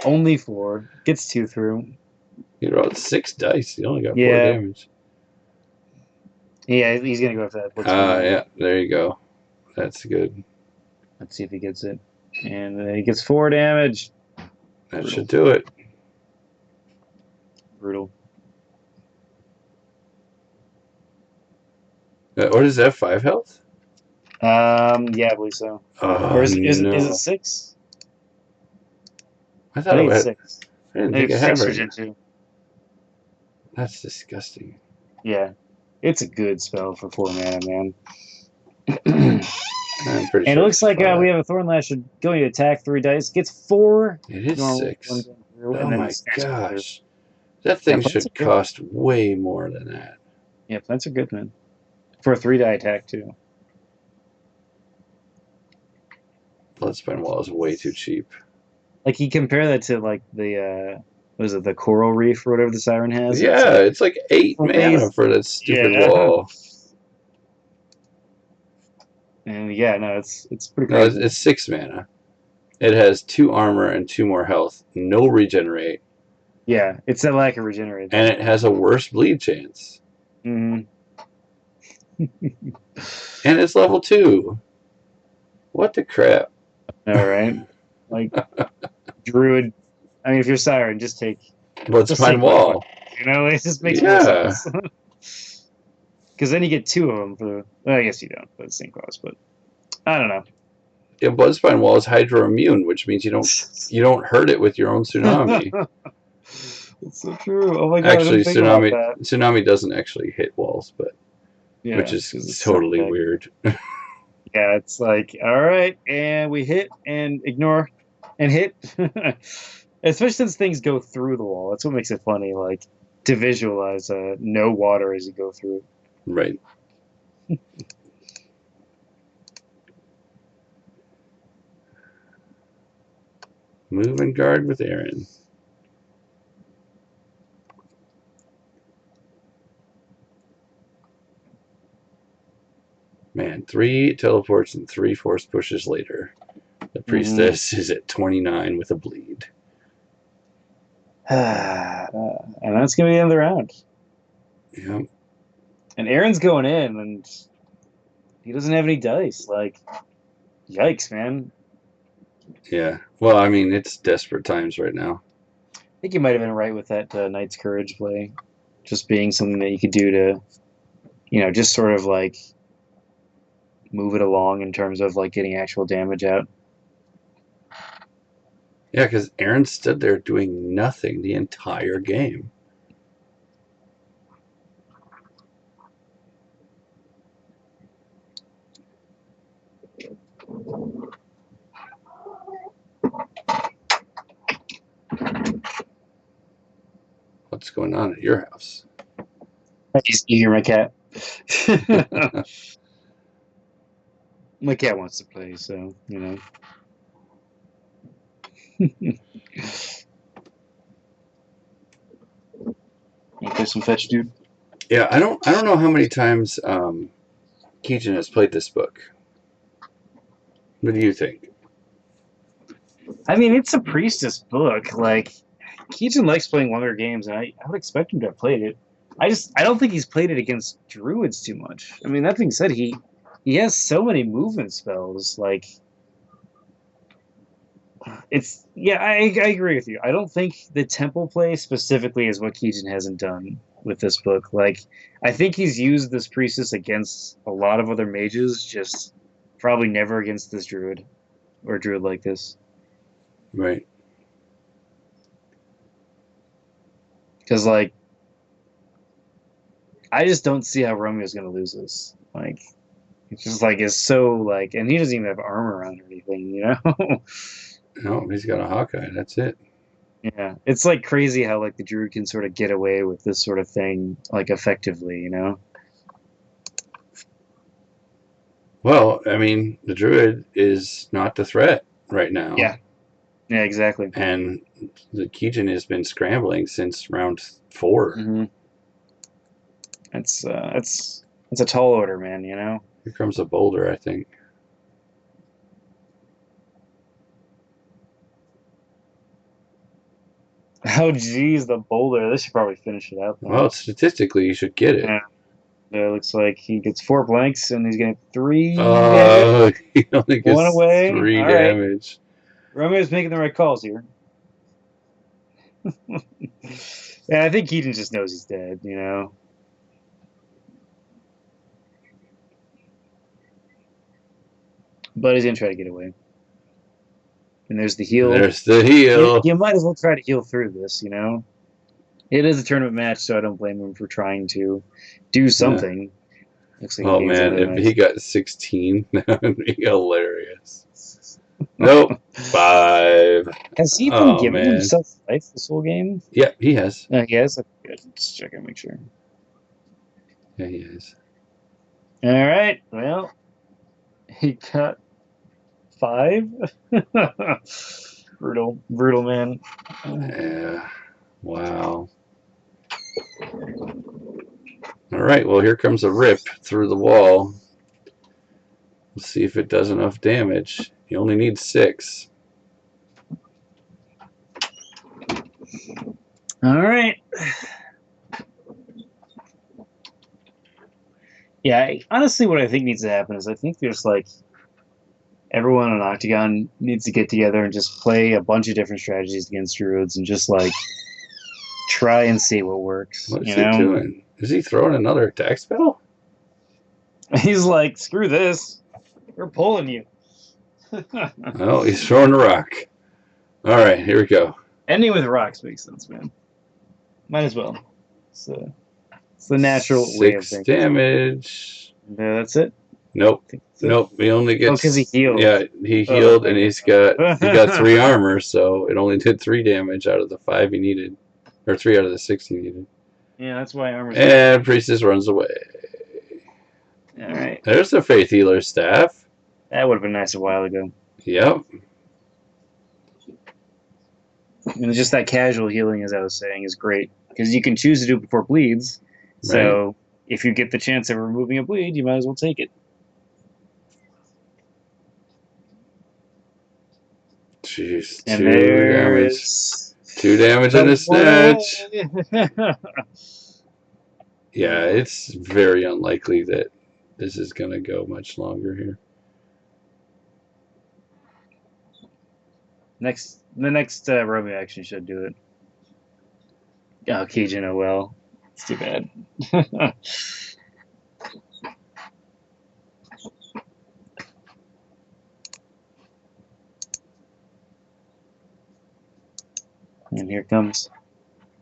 Only 4 gets 2 through. He rolled 6 dice. He only got 4 damage. Yeah, he's gonna go for that. Yeah, there you go. That's good. Let's see if he gets it. And he gets 4 damage. That should do it. Brutal. What is that, 5 health? Yeah, I believe so. Or is it 6? I thought it was 6. I didn't think it had right. 2. That's disgusting. Yeah. It's a good spell for 4 mana, man. I'm pretty And sure it looks it's like 5. we have a Thorn Lasher going to attack 3 dice. Gets 4 It is normal, 6. 1 going through, Oh and then my snatch through. gosh. That Yeah, thing plants are should good. cost way more than that. Yeah, plants are good, man. For a 3-die attack, too. Bloodspine Wall is way too cheap. Like, you compare that to, like, the, what is it, the Coral Reef or whatever the Siren has? Yeah, it's like 8 mana for that stupid Yeah. wall. And yeah, no, it's pretty No, crazy. it's 6 mana. It has 2 armor and 2 more health. No regenerate. Yeah, it's that lack of regenerate. And it has a worse bleed chance. Mm-hmm. And it's level 2. What the crap? All right. Like, Druid, I mean, if you're Siren, just take Bloodspine Wall. You know, it just makes more Yeah. sense. Because then you get 2 of them for. Well, I guess you don't, but the same cost. But I don't know. Yeah, Bloodspine Wall is hydro immune, which means you don't hurt it with your own tsunami. It's so true. Oh my god, Actually, I didn't think about that. tsunami doesn't actually hit walls, but Yeah, which is 'cause it's totally so big. weird. Yeah, it's like, all right, and we hit and ignore and hit. Especially since things go through the wall. That's what makes it funny, like to visualize no water as you go through. Right. Move and guard with Aaron. Man, 3 teleports and 3 force pushes later. The priestess is at 29 with a bleed. And that's going to be the end of the round. Yeah. And Aaron's going in, and he doesn't have any dice. Like, yikes, man. Yeah. Well, I mean, it's desperate times right now. I think you might have been right with that Knight's Courage play. Just being something that you could do to, just sort of like move it along in terms of like getting actual damage out. Yeah, because Aaron stood there doing nothing the entire game. What's going on at your house? You hear my cat? My cat wants to play, so You play some fetch, dude? Yeah, I don't know how many times keejchen has played this book. What do you think? I mean, it's a priestess book. Like, keejchen likes playing longer games, and I would expect him to have played it. I don't think he's played it against druids too much. I mean, that being said, he has so many movement spells. Like, I agree with you. I don't think the temple play specifically is what keejchen hasn't done with this book. Like, I think he's used this priestess against a lot of other mages, just probably never against this druid or a druid like this. Right. Because, like, I just don't see how Romeo's going to lose this. Like, it's just, like, it's so, like, and he doesn't even have armor on or anything, No, he's got a Hawkeye. That's it. Yeah. It's, like, crazy how, like, the druid can sort of get away with this sort of thing, like, effectively, Well, I mean, the druid is not the threat right now. Yeah. Yeah, exactly. And the keejchen has been scrambling since round 4. Mm-hmm. It's a tall order, man, Here comes a boulder, I think. Oh, geez, the boulder. This should probably finish it out. Well, statistically, you should get it. Yeah. It looks like he gets 4 blanks, and he's getting 3 He only gets 1 away. 3 All right. damage. Romeo's making the right calls here. Yeah, I think keejchen just knows he's dead, But he's going to try to get away. And there's the heal. There's the heal. You might as well try to heal through this, It is a tournament match, so I don't blame him for trying to do something. Looks like he Oh gains a man, little if he nice. got 16, that would be hilarious. Nope, 5. Has he been Oh giving man. himself life this whole game? Yep, he has. He has? Okay, good. Just checking, make sure. Yeah, he has. All right. Well, he got 5. Brutal, brutal, man. Yeah. Wow. All right, well, here comes a rip through the wall. Let's see if it does enough damage. You only need 6. All right. Yeah, honestly, what I think needs to happen is I think there's like everyone on Octagon needs to get together and just play a bunch of different strategies against druids and just like try and see what works. What is You he know, doing? Is he throwing another attack spell? he's like, screw this, we're pulling you. Oh, he's throwing a rock. All right, here we go. Ending with rocks makes sense, man. Might as well. It's the natural way of 6 thinking. damage. That's it. Nope. Nope. He only gets. because he healed. Yeah, he Oh, healed, okay. and he got 3 armor, so it only did 3 damage out of the 5 he needed, or 3 out of the 6 he needed. Yeah, that's why armor's. And Priestess runs away. All right. There's the Faith Healer staff. That would have been nice a while ago. Yep. And just that casual healing, as I was saying, is great because you can choose to do it before bleeds. So if you get the chance of removing a bleed, you might as well take it. Jeez, And 2 damage. 2 damage and a snatch. Yeah, it's very unlikely that this is going to go much longer here. The next Romeo action should do it. Oh, keejchen, oh well. It's too bad. And here comes.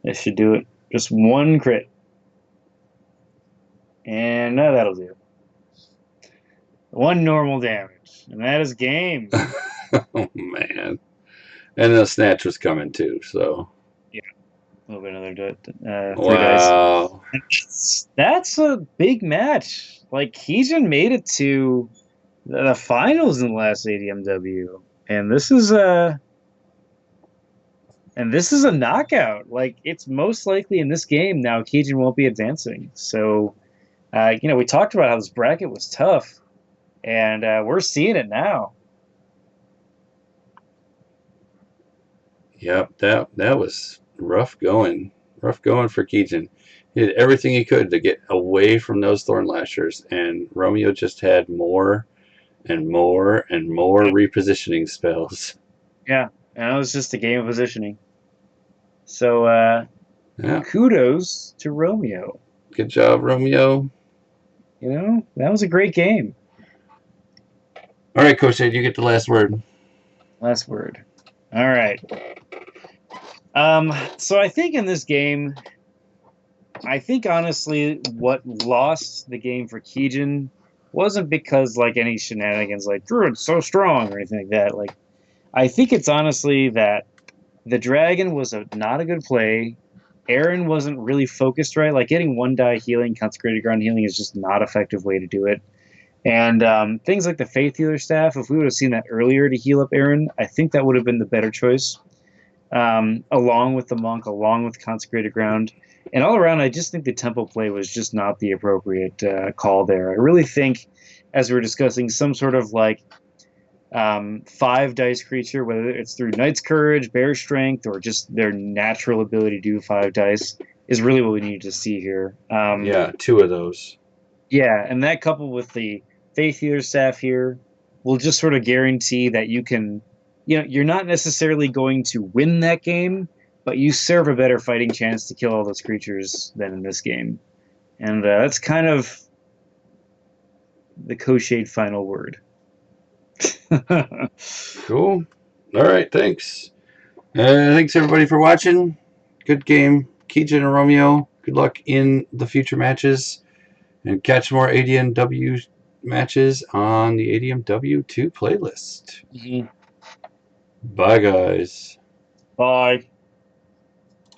This should do it. Just 1 crit. And that'll do. 1 normal damage. And that is game. Oh, man. And the snatch was coming too, so. Yeah. A little bit another 3 wow. dice. That's a big match. Like, keejchen made it to the finals in the last ADMW. And this is a knockout. Like, it's most likely in this game now keejchen won't be advancing. So, we talked about how this bracket was tough. And we're seeing it now. Yep, that was rough going. Rough going for keejchen. He did everything he could to get away from those Thorn Lashers, and Romeo just had more and more and more repositioning spells. Yeah, and it was just a game of positioning. So, kudos to Romeo. Good job, Romeo. That was a great game. All right, Coach Ed, you get the last word. Last word. All right. So I think in this game, honestly, what lost the game for keejchen wasn't because like any shenanigans like Druid's so strong or anything like that. Like, I think it's honestly that the dragon was not a good play. Aaron wasn't really focused right. Like getting 1 die healing, consecrated ground healing is just not an effective way to do it. And things like the Faith Healer staff, if we would have seen that earlier to heal up Aaron, I think that would have been the better choice. Along with the Monk, along with Consecrated Ground. And all around, I just think the Temple play was just not the appropriate call there. I really think, as we were discussing, some sort of like 5 dice creature, whether it's through Knight's Courage, Bear Strength, or just their natural ability to do 5 dice, is really what we need to see here. Yeah, 2 of those. Yeah, and that coupled with the Faith Healer staff here will just sort of guarantee that you can, you're not necessarily going to win that game, but you serve a better fighting chance to kill all those creatures than in this game. And that's kind of the Koshade final word. Cool. All right, thanks. Thanks, everybody, for watching. Good game. keejchen and Romeo, good luck in the future matches. And catch more ADMW matches on the ADMW2 playlist. Mhm. Bye, guys. Bye.